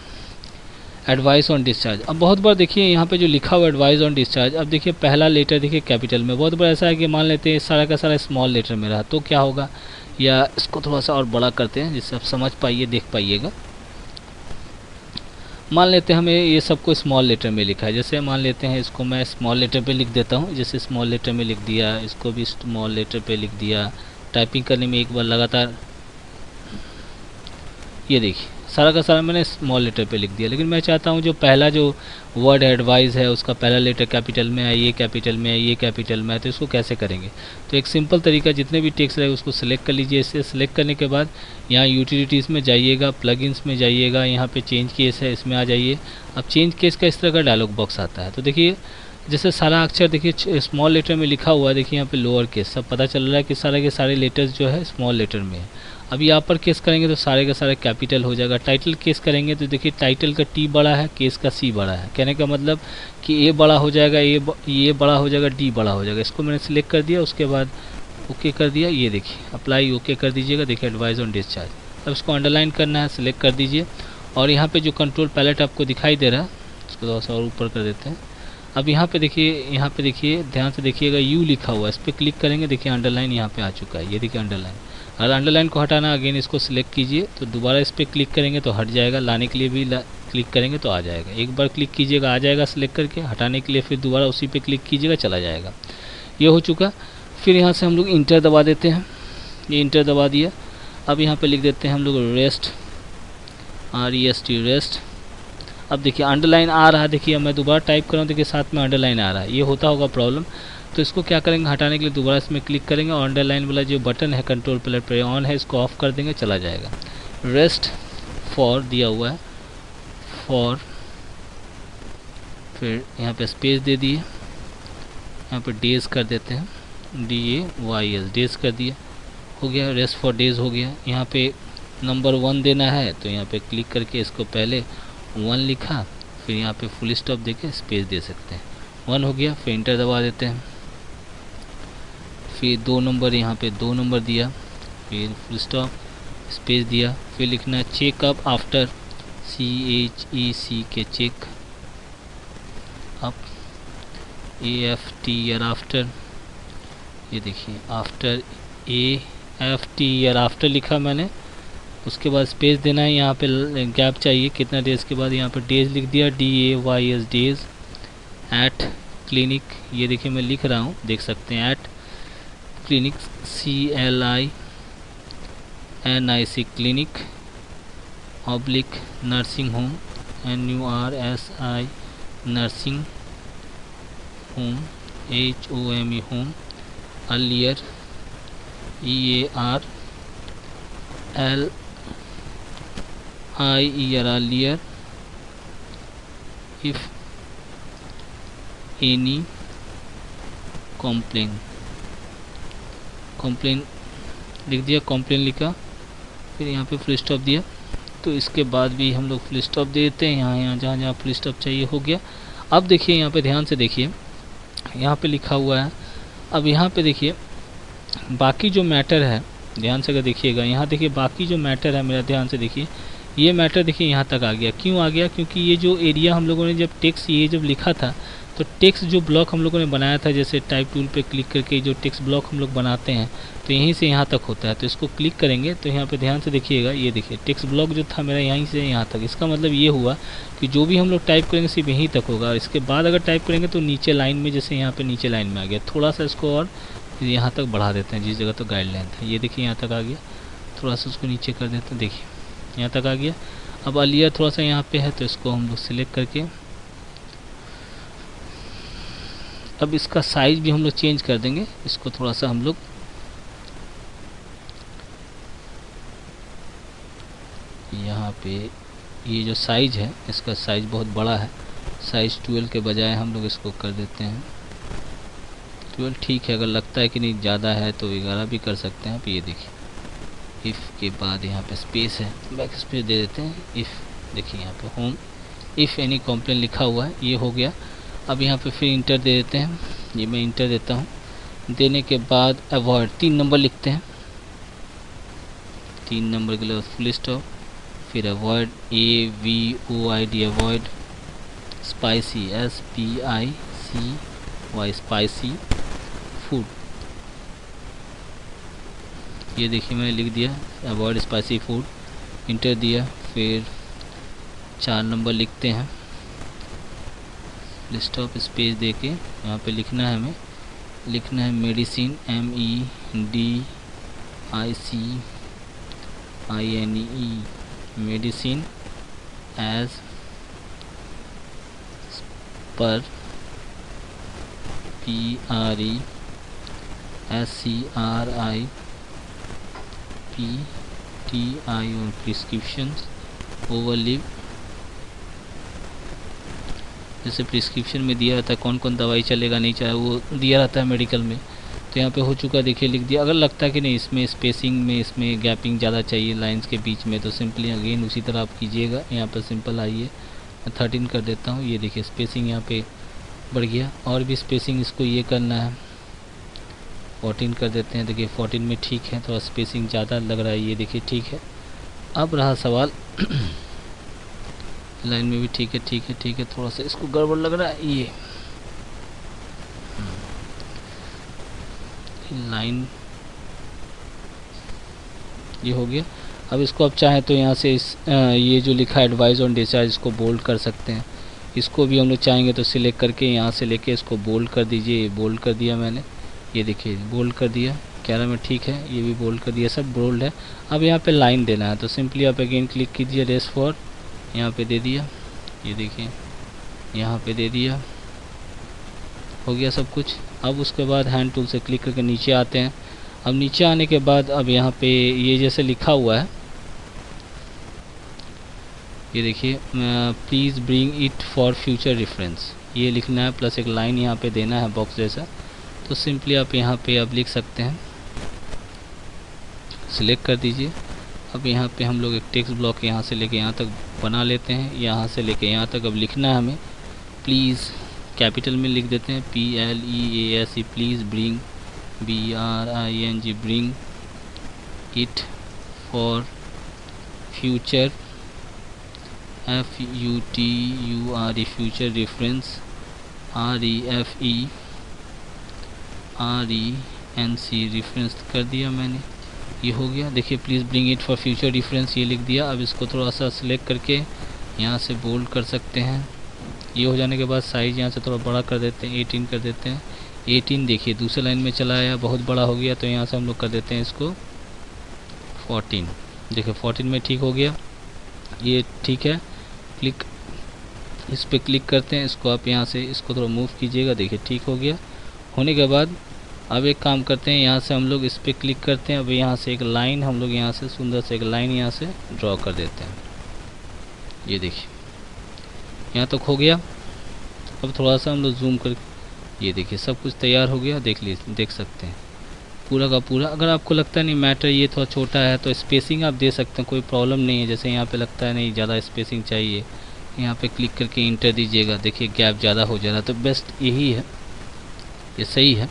एडवाइस ऑन डिस्चार्ज। अब बहुत बार देखिए यहाँ पे जो लिखा हुआ एडवाइस ऑन डिस्चार्ज, अब देखिए पहला लेटर देखिए कैपिटल में। बहुत बार ऐसा है कि मान लेते हैं सारा का सारा स्मॉल लेटर में रहा तो क्या होगा, या इसको थोड़ा सा और बड़ा करते हैं जिससे आप समझ पाइए, देख पाइएगा। मान लेते हैं हमें ये सबको स्मॉल लेटर में लिखा है। जैसे मान लेते हैं इसको मैं स्मॉल लेटर पे लिख देता हूँ। जैसे स्मॉल लेटर में लिख दिया, इसको भी स्मॉल लेटर पे लिख दिया। टाइपिंग करने में एक बार लगातार ये देखिए सारा का सारा मैंने स्मॉल लेटर पे लिख दिया। लेकिन मैं चाहता हूँ जो पहला जो वर्ड एडवाइस है उसका पहला लेटर कैपिटल में है, ये कैपिटल में है, ये कैपिटल में है। तो इसको कैसे करेंगे, तो एक सिंपल तरीका, जितने भी टेक्स्ट रहे उसको सिलेक्ट कर लीजिए। इसे सिलेक्ट करने के बाद यहाँ यूटिलिटीज़ में जाइएगा, प्लगइन्स में जाइएगा, यहाँ पे चेंज केस है इसमें आ जाइए। अब चेंज केस का इस तरह का डायलॉग बॉक्स आता है। तो देखिए जैसे सारा अक्षर देखिए स्मॉल लेटर में लिखा हुआ है, देखिए यहाँ पे लोअर केस सब पता चल रहा है कि सारे के सारे लेटर्स जो है स्मॉल लेटर में है। अब यहाँ पर केस करेंगे तो सारे का सारे कैपिटल हो जाएगा। टाइटल केस करेंगे तो देखिए टाइटल का टी बड़ा है, केस का सी बड़ा है। कहने का मतलब कि ए बड़ा हो जाएगा, ये बड़ा हो जाएगा, डी बड़ा हो जाएगा। इसको मैंने सिलेक्ट कर दिया, उसके बाद ओके कर दिया। ये देखिए अप्लाई ओके कर दीजिएगा। देखिए एडवाइस ऑन डिस्चार्ज। अब इसको अंडरलाइन करना है, सिलेक्ट कर दीजिए और यहाँ पे जो कंट्रोल पैलेट आपको दिखाई दे रहा है उसको थोड़ा सा और ऊपर कर देते हैं। अब यहाँ पे देखिए ध्यान से देखिएगा यू लिखा हुआ है, इस पर क्लिक करेंगे। देखिए अंडरलाइन यहाँ पे आ चुका है। ये देखिए अंडरलाइन। अगर अंडरलाइन को हटाना अगेन इसको सिलेक्ट कीजिए तो दोबारा इस पर क्लिक करेंगे तो हट जाएगा, लाने के लिए भी क्लिक करेंगे तो आ जाएगा। एक बार क्लिक कीजिएगा आ जाएगा सिलेक्ट करके, हटाने के लिए फिर दोबारा उसी पे क्लिक कीजिएगा चला जाएगा। ये हो चुका। फिर यहाँ से हम लोग इंटर दबा देते हैं। ये इंटर दबा दिया। अब यहाँ पे लिख देते हैं हम लोग रेस्ट, REST रेस्ट। अब देखिए अंडरलाइन आ रहा है। देखिए मैं दोबारा टाइप कर रहा हूँ, देखिए साथ में अंडरलाइन आ रहा है। ये होता होगा प्रॉब्लम। तो इसको क्या करेंगे, हटाने के लिए दोबारा इसमें क्लिक करेंगे और अंडरलाइन वाला जो बटन है कंट्रोल पैलेट पर ऑन है इसको ऑफ कर देंगे, चला जाएगा। रेस्ट फॉर दिया हुआ है, फॉर, फिर यहाँ पे स्पेस दे दिए, यहाँ पे डेज कर देते हैं, DAYS डेज कर दिया, हो गया। रेस्ट फॉर डेज हो गया। यहाँ पे नंबर 1 देना है तो यहाँ पे क्लिक करके इसको पहले 1 लिखा, फिर यहाँ पे फुल स्टॉप देके स्पेस दे सकते हैं। 1 हो गया, फिर इंटर दबा देते हैं। फिर 2 नंबर, यहाँ पे 2 नंबर दिया, फिर फुल स्टॉप स्पेस दिया। फिर लिखना है checkup after, CHEC check up, AFT year after. ये देखिए आफ्टर, AFT ईयर आफ्टर लिखा मैंने। उसके बाद स्पेस देना है, यहाँ पे गैप चाहिए कितना डेज के बाद, यहाँ पे डेज लिख दिया DAYS डेज। एट क्लिनिक, ये देखिए मैं लिख रहा हूँ, देख सकते हैं, at clinic CLINIC clinic oblique nursing home NURSI nursing home HOME home earlier EARLIER earlier if any complain लिख दिया, कॉम्प्लेन लिखा, फिर यहाँ पे फुल स्टॉप दिया। तो इसके बाद भी हम लोग फुल स्टॉप दे देते हैं, यहाँ जहाँ फुल स्टॉप चाहिए हो गया। अब देखिए यहाँ पे ध्यान से देखिए, यहाँ पे लिखा हुआ है। अब यहाँ पे देखिए बाकी जो मैटर है, ध्यान से अगर देखिएगा, यहाँ देखिए बाकी जो मैटर है मेरा, ध्यान से देखिए, ये मैटर देखिए यहाँ तक आ गया। क्यों आ गया? क्योंकि ये जो एरिया हम लोगों ने जब टेक्स्ट ये जब लिखा था, तो टेक्स्ट जो ब्लॉक हम लोगों ने बनाया था, जैसे टाइप टूल पे क्लिक करके जो टेक्स्ट ब्लॉक हम लोग बनाते हैं, तो यहीं से यहाँ तक होता है। तो इसको क्लिक करेंगे तो यहाँ पे ध्यान से देखिएगा, ये देखिए टेक्स्ट ब्लॉक जो था मेरा यहीं से यहाँ तक। इसका मतलब ये हुआ कि जो भी हम लोग टाइप करेंगे सिर्फ यहीं तक होगा, और इसके बाद अगर टाइप करेंगे तो नीचे लाइन में, जैसे यहाँ पे नीचे लाइन में आ गया, थोड़ा सा इसको और यहाँ तक बढ़ा देते हैं, जिस जगह तो गाइडलाइन था, ये देखिए यहाँ तक आ गया, थोड़ा सा उसको नीचे कर देते हैं, देखिए यहाँ तक आ गया। अब अलिया थोड़ा सा यहाँ पे है, तो इसको हम लोग सिलेक्ट करके अब इसका साइज भी हम लोग चेंज कर देंगे। इसको थोड़ा सा हम लोग यहाँ पे, ये जो साइज है इसका साइज बहुत बड़ा है, साइज 12 के बजाय हम लोग इसको कर देते हैं 12, ठीक है। अगर लगता है कि नहीं ज़्यादा है तो 11 भी कर सकते हैं। अब ये देखिए इफ़ के बाद यहाँ पे स्पेस है, बैक स्पेस दे देते हैं। इफ़ देखिए यहाँ पे होम इफ़ एनी कंप्लेन लिखा हुआ है, ये हो गया। अब यहाँ पे फिर इंटर दे देते हैं, ये मैं इंटर देता हूँ। देने के बाद अवॉइड 3 नंबर लिखते हैं, 3 नंबर के लिए फुल स्टॉप, फिर avoid AVOID avoid spicy SPICY spicy food, ये देखिए मैंने लिख दिया अवॉइड स्पाइसी फूड, इंटर दिया। फिर 4 नंबर लिखते हैं, लिस्ट ऑफ स्पेस दे के यहाँ पे लिखना है, हमें लिखना है medicine MEDICINE medicine as per PRESCRIPTI और प्रिस्क्रिप्शन ओवरलिव, जैसे प्रिस्क्रिप्शन में दिया रहता है कौन कौन दवाई चलेगा नहीं चाहे वो दिया रहता है मेडिकल में। तो यहाँ पे हो चुका, देखिए लिख दिया। अगर लगता है कि नहीं इसमें स्पेसिंग में, इसमें गैपिंग ज़्यादा चाहिए लाइंस के बीच में, तो सिंपली अगेन उसी तरह आप कीजिएगा। यहाँ पर सिंपल आइए, मैं 13 कर देता हूँ, ये देखिए स्पेसिंग यहाँ पे बढ़ गया। और भी स्पेसिंग इसको ये करना है, 14 कर देते हैं। देखिए 14 में ठीक है, थोड़ा स्पेसिंग ज़्यादा लग रहा है, ये देखिए ठीक है। अब रहा सवाल लाइन में भी ठीक है, ठीक है, ठीक है, थोड़ा सा इसको गड़बड़ लग रहा है, ये लाइन ये हो गया। अब इसको आप चाहें तो यहाँ से ये जो लिखा है एडवाइस ऑन डिस्चार्ज, इसको बोल्ड कर सकते हैं। इसको भी हम लोग चाहेंगे तो सिलेक्ट करके यहाँ से लेके इसको बोल्ड कर दीजिए। बोल्ड कर दिया मैंने, ये देखिए बोल्ड कर दिया, कह रहा मैं ठीक है, ये भी बोल्ड कर दिया, सब बोल्ड है। अब यहाँ पे लाइन देना है, तो सिंपली आप अगेन क्लिक कीजिए, रेस्ट फॉर, यहाँ पे दे दिया, ये देखिए यहाँ पे दे दिया, हो गया सब कुछ। अब उसके बाद हैंड टूल से क्लिक करके नीचे आते हैं। अब नीचे आने के बाद अब यहाँ पे ये जैसे लिखा हुआ है, ये देखिए please bring it for future reference, ये लिखना है, प्लस एक लाइन यहाँ पे देना है बॉक्स जैसा। तो सिंपली आप यहाँ पे अब लिख सकते हैं, सिलेक्ट कर दीजिए। अब यहाँ पे हम लोग एक टेक्स्ट ब्लॉक यहाँ से लेके यहाँ तक बना लेते हैं, यहाँ से लेके यहाँ तक। अब लिखना है हमें, प्लीज़ कैपिटल में लिख देते हैं PLEASE, please bring BRING bring it for future FUTURE future reference REFERENC reference कर दिया मैंने, ये हो गया। देखिए please bring it for future difference ये लिख दिया। अब इसको थोड़ा सा सिलेक्ट करके यहाँ से बोल्ड कर सकते हैं। ये हो जाने के बाद साइज़ यहाँ से थोड़ा बड़ा कर देते हैं, 18 कर देते हैं। 18 देखिए दूसरे लाइन में चला आया, बहुत बड़ा हो गया, तो यहाँ से हम लोग कर देते हैं इसको 14। देखिए 14 में ठीक हो गया, ये ठीक है। क्लिक, इस पर क्लिक करते हैं, इसको आप यहाँ से इसको थोड़ा मूव कीजिएगा। देखिए ठीक हो गया। होने के बाद अब एक काम करते हैं, यहाँ से हम लोग इस पर क्लिक करते हैं। अब यहाँ से एक लाइन हम लोग यहाँ से सुंदर से एक लाइन यहाँ से ड्रॉ कर देते हैं। ये देखिए यहाँ तक हो गया। अब थोड़ा सा हम लोग जूम कर, ये देखिए सब कुछ तैयार हो गया। देख सकते हैं पूरा का पूरा। अगर आपको लगता है नहीं मैटर ये थोड़ा छोटा है तो स्पेसिंग आप दे सकते हैं, कोई प्रॉब्लम नहीं है। जैसे यहाँ पे लगता है नहीं ज़्यादा स्पेसिंग चाहिए, यहाँ पे क्लिक करके इंटर दीजिएगा। देखिए गैप ज़्यादा हो जा रहा है, तो बेस्ट यही है, ये सही है।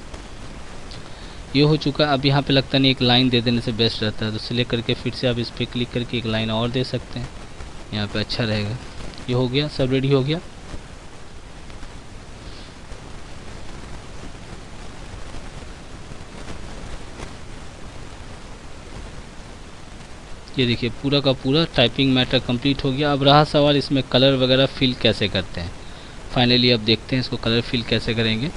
ये हो चुका। अब यहाँ पे लगता नहीं एक लाइन दे देने से बेस्ट रहता है, तो सिलेक्ट करके फिर से आप इस पर क्लिक करके एक लाइन और दे सकते हैं, यहाँ पे अच्छा रहेगा। ये हो गया, सब रेडी हो गया। ये देखिए पूरा का पूरा टाइपिंग मैटर कंप्लीट हो गया। अब रहा सवाल इसमें कलर वगैरह फिल कैसे करते हैं। फाइनली अब देखते हैं इसको कलर फिल कैसे करेंगे।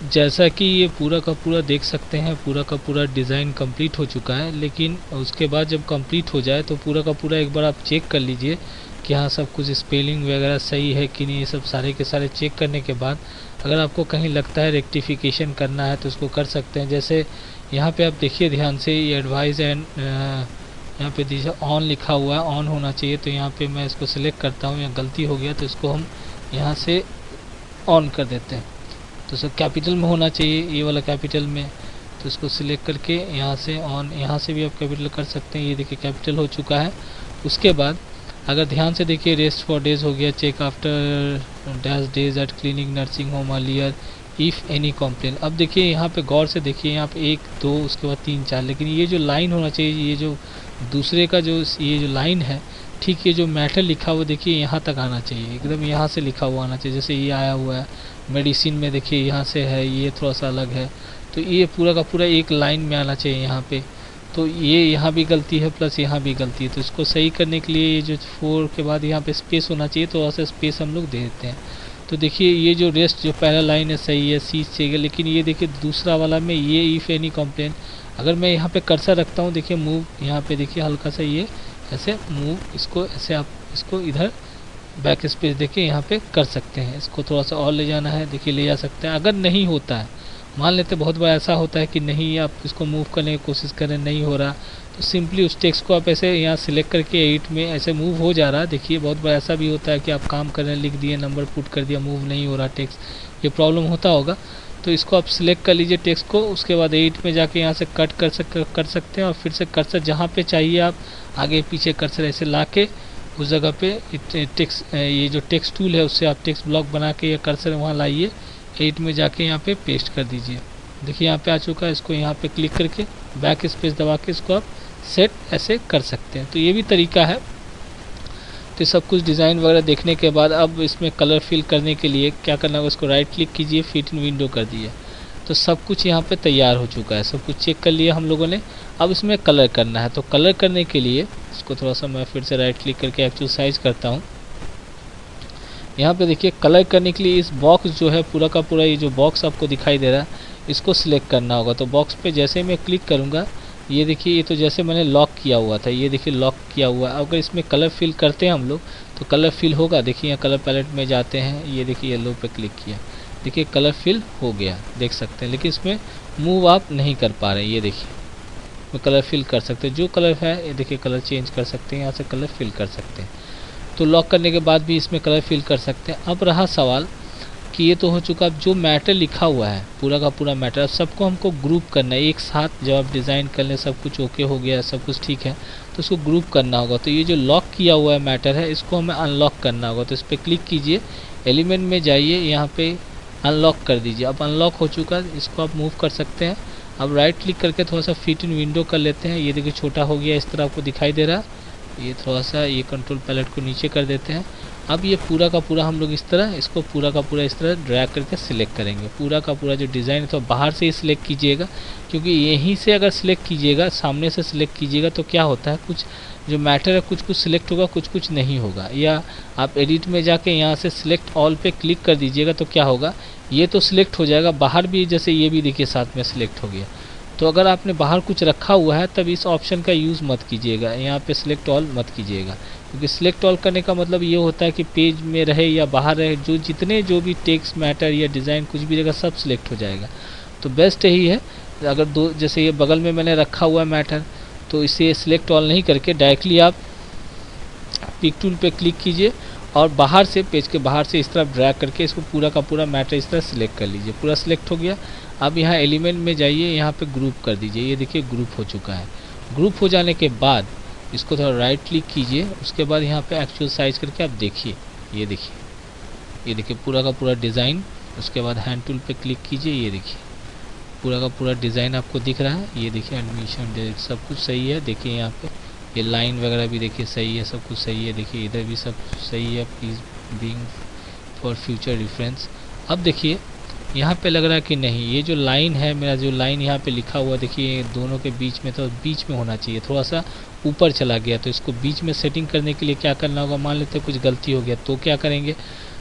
जैसा कि ये पूरा का पूरा देख सकते हैं, पूरा का पूरा डिज़ाइन कंप्लीट हो चुका है। लेकिन उसके बाद जब कंप्लीट हो जाए तो पूरा का पूरा एक बार आप चेक कर लीजिए कि हाँ सब कुछ स्पेलिंग वगैरह सही है कि नहीं। ये सब सारे के सारे चेक करने के बाद अगर आपको कहीं लगता है रेक्टिफिकेशन करना है तो उसको कर सकते हैं। जैसे यहाँ पे आप देखिए ध्यान से, ये एडवाइस एंड यहाँ पे दीजिए ऑन लिखा हुआ है, ऑन होना चाहिए। तो यहाँ पे मैं इसको सिलेक्ट करता हूँ, यहाँ गलती हो गया तो इसको हम यहाँ से ऑन कर देते हैं। तो सब कैपिटल में होना चाहिए, ये वाला कैपिटल में। तो इसको सिलेक्ट करके यहाँ से ऑन, यहाँ से भी आप कैपिटल कर सकते हैं। ये देखिए कैपिटल हो चुका है। उसके बाद अगर ध्यान से देखिए, रेस्ट फॉर डेज हो गया, check after dash days at clinic nursing home earlier if any complain. अब देखिए यहाँ पे गौर से देखिए, यहाँ पे 1 2 उसके बाद 3 4, लेकिन ये जो लाइन होना चाहिए, ये जो दूसरे का जो ये जो लाइन है, ठीक है, जो मैटर लिखा हुआ देखिए यहाँ तक आना चाहिए, एकदम यहाँ से लिखा हुआ आना चाहिए। जैसे ये आया हुआ है मेडिसिन में, देखिए यहाँ से है, ये थोड़ा सा अलग है, तो ये पूरा का पूरा एक लाइन में आना चाहिए यहाँ पे। तो ये यहाँ भी गलती है प्लस यहाँ भी गलती है। तो इसको सही करने के लिए ये जो 4 के बाद यहाँ पे स्पेस होना चाहिए, तो ऐसा स्पेस हम लोग दे देते हैं। तो देखिए ये जो रेस्ट जो पहला लाइन है सही है, सी चाहिए, लेकिन ये देखिए दूसरा वाला में ये इफ़ एनी कंप्लेन, अगर मैं यहाँ पे कर्सर रखता हूँ, देखिए मूव, यहाँ पे देखिए हल्का सा ये ऐसे मूव, इसको ऐसे आप इसको इधर बैक स्पेस देखिए यहाँ पे कर सकते हैं। इसको थोड़ा सा और ले जाना है, देखिए ले जा सकते हैं। अगर नहीं होता है, मान लेते बहुत बार ऐसा होता है कि नहीं, आप इसको मूव करने की कोशिश करें नहीं हो रहा, तो सिंपली उस टेक्स्ट को आप ऐसे यहाँ सिलेक्ट करके 8 में ऐसे मूव हो जा रहा है। देखिए बहुत बार ऐसा भी होता है कि आप काम कर रहे हैं, लिख दिए, नंबर पुट कर दिया, मूव नहीं हो रहा टेक्स्ट, ये प्रॉब्लम होता होगा। तो इसको आप सिलेक्ट कर लीजिए टेक्स्ट को, उसके बाद 8 में जाके यहाँ से कट कर सकते हैं, और फिर से कर्सर जहाँ पे चाहिए आप आगे पीछे कर्सर ऐसे ला के उस जगह पे टेक्स्ट, ये जो टेक्स्ट टूल है उससे आप टेक्स्ट ब्लॉक बना के ये कर्सर वहाँ लाइए, 8 में जाके यहाँ पे पेस्ट कर दीजिए। देखिए यहाँ पे आ चुका है। इसको यहाँ पे क्लिक करके बैक स्पेस दबा के इसको आप सेट ऐसे कर सकते हैं। तो ये भी तरीका है। तो सब कुछ डिज़ाइन वगैरह देखने के बाद अब इसमें कलर फिल करने के लिए क्या करना होगा, इसको राइट क्लिक कीजिए, फिट इन विंडो कर दिए। तो सब कुछ यहाँ पे तैयार हो चुका है, सब कुछ चेक कर लिया हम लोगों ने। अब इसमें कलर करना है, तो कलर करने के लिए इसको थोड़ा सा मैं फिर से राइट क्लिक करके एक्चुअल साइज करता हूँ। यहाँ पे देखिए कलर करने के लिए इस बॉक्स जो है पूरा का पूरा, ये जो बॉक्स आपको दिखाई दे रहा है, इसको सिलेक्ट करना होगा। तो बॉक्स पे जैसे मैं क्लिक करूँगा, ये देखिए ये तो जैसे मैंने लॉक किया हुआ था, ये देखिए लॉक किया हुआ है। अगर इसमें कलर फिल करते हैं हम लोग तो कलर फिल होगा। देखिए यहाँ कलर पैलेट में जाते हैं, ये देखिए येलो पे क्लिक किया, देखिए कलर फिल हो गया, देख सकते हैं। लेकिन इसमें मूव आप नहीं कर पा रहे हैं, ये देखिए मैं कलर फिल कर सकते हैं, जो कलर है ये देखिए कलर चेंज कर सकते हैं, यहाँ से कलर फिल कर सकते हैं। तो लॉक करने के बाद भी इसमें कलर फिल कर सकते हैं। अब रहा सवाल कि ये तो हो चुका, अब जो मैटर लिखा हुआ है पूरा का पूरा मैटर, अब सबको हमको ग्रुप करना है एक साथ। जब आप डिज़ाइन कर लें, सब कुछ ओके हो गया, सब कुछ ठीक है, तो उसको ग्रुप करना होगा। तो ये जो लॉक किया हुआ है मैटर है, इसको हमें अनलॉक करना होगा। तो इस पर क्लिक कीजिए, एलिमेंट में जाइए, यहाँ पे अनलॉक कर दीजिए। अब अनलॉक हो चुका है, इसको आप मूव कर सकते हैं। अब राइट क्लिक करके थोड़ा सा फिट इन विंडो कर लेते हैं। ये देखिए छोटा हो गया, इस तरह आपको दिखाई दे रहा है। ये थोड़ा सा ये कंट्रोल पैलेट को नीचे कर देते हैं। अब ये पूरा का पूरा हम लोग इस तरह इसको पूरा का पूरा इस तरह ड्रैग करके सिलेक्ट करेंगे। पूरा का पूरा जो डिज़ाइन है तो बाहर से ही सिलेक्ट कीजिएगा, क्योंकि यहीं से अगर सिलेक्ट कीजिएगा, सामने से सिलेक्ट कीजिएगा तो क्या होता है, कुछ जो मैटर है कुछ कुछ सिलेक्ट होगा, कुछ कुछ नहीं होगा। या आप एडिट में जाके यहाँ से सिलेक्ट ऑल पे क्लिक कर दीजिएगा तो क्या होगा, ये तो सिलेक्ट हो जाएगा, बाहर भी जैसे ये भी देखिए साथ में सिलेक्ट हो गया। तो अगर आपने बाहर कुछ रखा हुआ है तब इस ऑप्शन का यूज़ मत कीजिएगा, यहाँ पे सिलेक्ट ऑल मत कीजिएगा, क्योंकि सिलेक्ट ऑल करने का मतलब ये होता है कि पेज में रहे या बाहर रहे, जो जितने जो भी टेक्स्ट मैटर या डिज़ाइन कुछ भी रहेगा सब सिलेक्ट हो जाएगा। तो बेस्ट यही है, अगर दो जैसे ये बगल में मैंने रखा हुआ है मैटर, तो इसे सिलेक्ट ऑल नहीं करके डायरेक्टली आप पिक टूल पे क्लिक कीजिए और बाहर से, पेज के बाहर से इस तरह ड्रैग करके इसको पूरा का पूरा मैटर इस तरह सिलेक्ट कर लीजिए। पूरा सिलेक्ट हो गया। अब यहाँ एलिमेंट में जाइए, यहाँ पे ग्रुप कर दीजिए। ये देखिए ग्रुप हो चुका है। ग्रुप हो जाने के बाद इसको थोड़ा राइट क्लिक कीजिए, उसके बाद यहाँ पे एक्चुअल साइज करके आप देखिए, ये देखिए पूरा का पूरा डिज़ाइन। उसके बाद हैंड टूल पे क्लिक कीजिए, ये देखिए पूरा का पूरा डिज़ाइन आपको दिख रहा है। ये देखिए एडमिशन सब कुछ सही है। देखिए यहाँ पे ये लाइन वगैरह भी देखिए सही है, सब कुछ सही है। देखिए इधर भी सब सही है, please being for future reference. अब देखिए यहाँ पे लग रहा है कि नहीं, ये जो लाइन है, मेरा जो लाइन यहाँ पे लिखा हुआ देखिए दोनों के बीच में, तो बीच में होना चाहिए, थोड़ा सा ऊपर चला गया। तो इसको बीच में सेटिंग करने के लिए क्या करना होगा, मान लेते हैं कुछ गलती हो गया तो क्या करेंगे,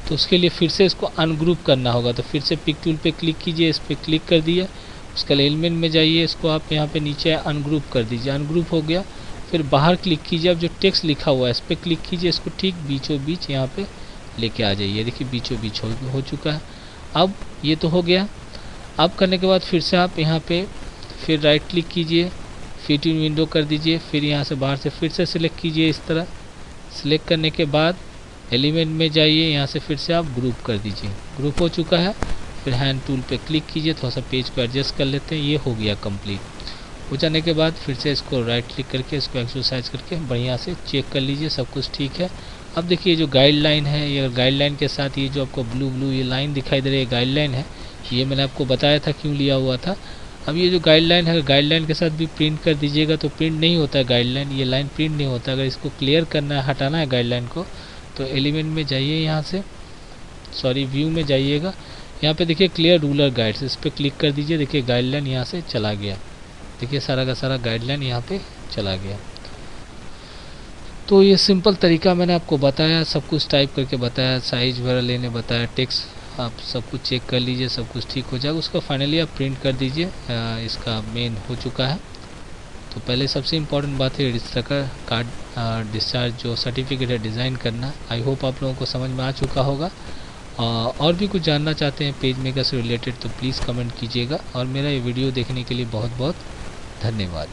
तो उसके लिए फिर से इसको अनग्रुप करना होगा। तो फिर से पिक टूल पे क्लिक कीजिए, इस पर क्लिक कर दिया, उसका एलिमेंट में जाइए, इसको आप यहाँ पे नीचे अनग्रुप कर दीजिए। अनग्रुप हो गया, फिर बाहर क्लिक कीजिए। अब जो टेक्स्ट लिखा हुआ है इस पर क्लिक कीजिए, इसको ठीक बीचों बीच यहाँ पे लेके आ जाइए। देखिए बीचों बीच हो चुका है। अब ये तो हो गया। अब करने के बाद फिर से आप यहाँ पे फिर राइट क्लिक कीजिए, फिट इन विंडो कर दीजिए, फिर यहाँ से बाहर से फिर से सिलेक्ट कीजिए। इस तरह सिलेक्ट करने के बाद एलिमेंट में जाइए, यहाँ से फिर से आप ग्रुप कर दीजिए। ग्रुप हो चुका है। फिर हैंड टूल पे क्लिक कीजिए, थोड़ा सा पेज को एडजस्ट कर लेते हैं। ये हो गया कंप्लीट। हो जाने के बाद फिर से इसको राइट क्लिक करके इसको एक्सरसाइज करके बढ़िया से चेक कर लीजिए, सब कुछ ठीक है। अब देखिए जो गाइडलाइन है, ये गाइडलाइन के साथ ये जो आपको ब्लू ये लाइन दिखाई दे रही है, गाइडलाइन है। ये मैंने आपको बताया था क्यों लिया हुआ था। अब ये जो गाइडलाइन है, गाइडलाइन के साथ भी प्रिंट कर दीजिएगा तो प्रिंट नहीं होता है गाइडलाइन, ये लाइन प्रिंट नहीं होता। अगर इसको क्लियर करना है, हटाना है गाइडलाइन को, तो एलिमेंट में जाइए, यहाँ से व्यू में जाइएगा। यहाँ पे देखिए क्लियर रूलर गाइड्स, इस पर क्लिक कर दीजिए। देखिए गाइडलाइन यहाँ से चला गया। देखिए सारा का सारा गाइडलाइन यहाँ पे चला गया। तो ये सिंपल तरीका मैंने आपको बताया, सब कुछ टाइप करके बताया, साइज वगैरह लेने बताया, टेक्स्ट आप सब कुछ चेक कर लीजिए, सब कुछ ठीक हो जाएगा। उसको फाइनली आप प्रिंट कर दीजिए। इसका मेन हो चुका है। तो पहले सबसे इम्पोर्टेंट बात है रजिस्टर का कार्ड डिस्चार्ज जो सर्टिफिकेट है डिज़ाइन करना। आई होप आप लोगों को समझ में आ चुका होगा। और भी कुछ जानना चाहते हैं पेज मेकर से रिलेटेड तो प्लीज़ कमेंट कीजिएगा। और मेरा ये वीडियो देखने के लिए बहुत बहुत धन्यवाद।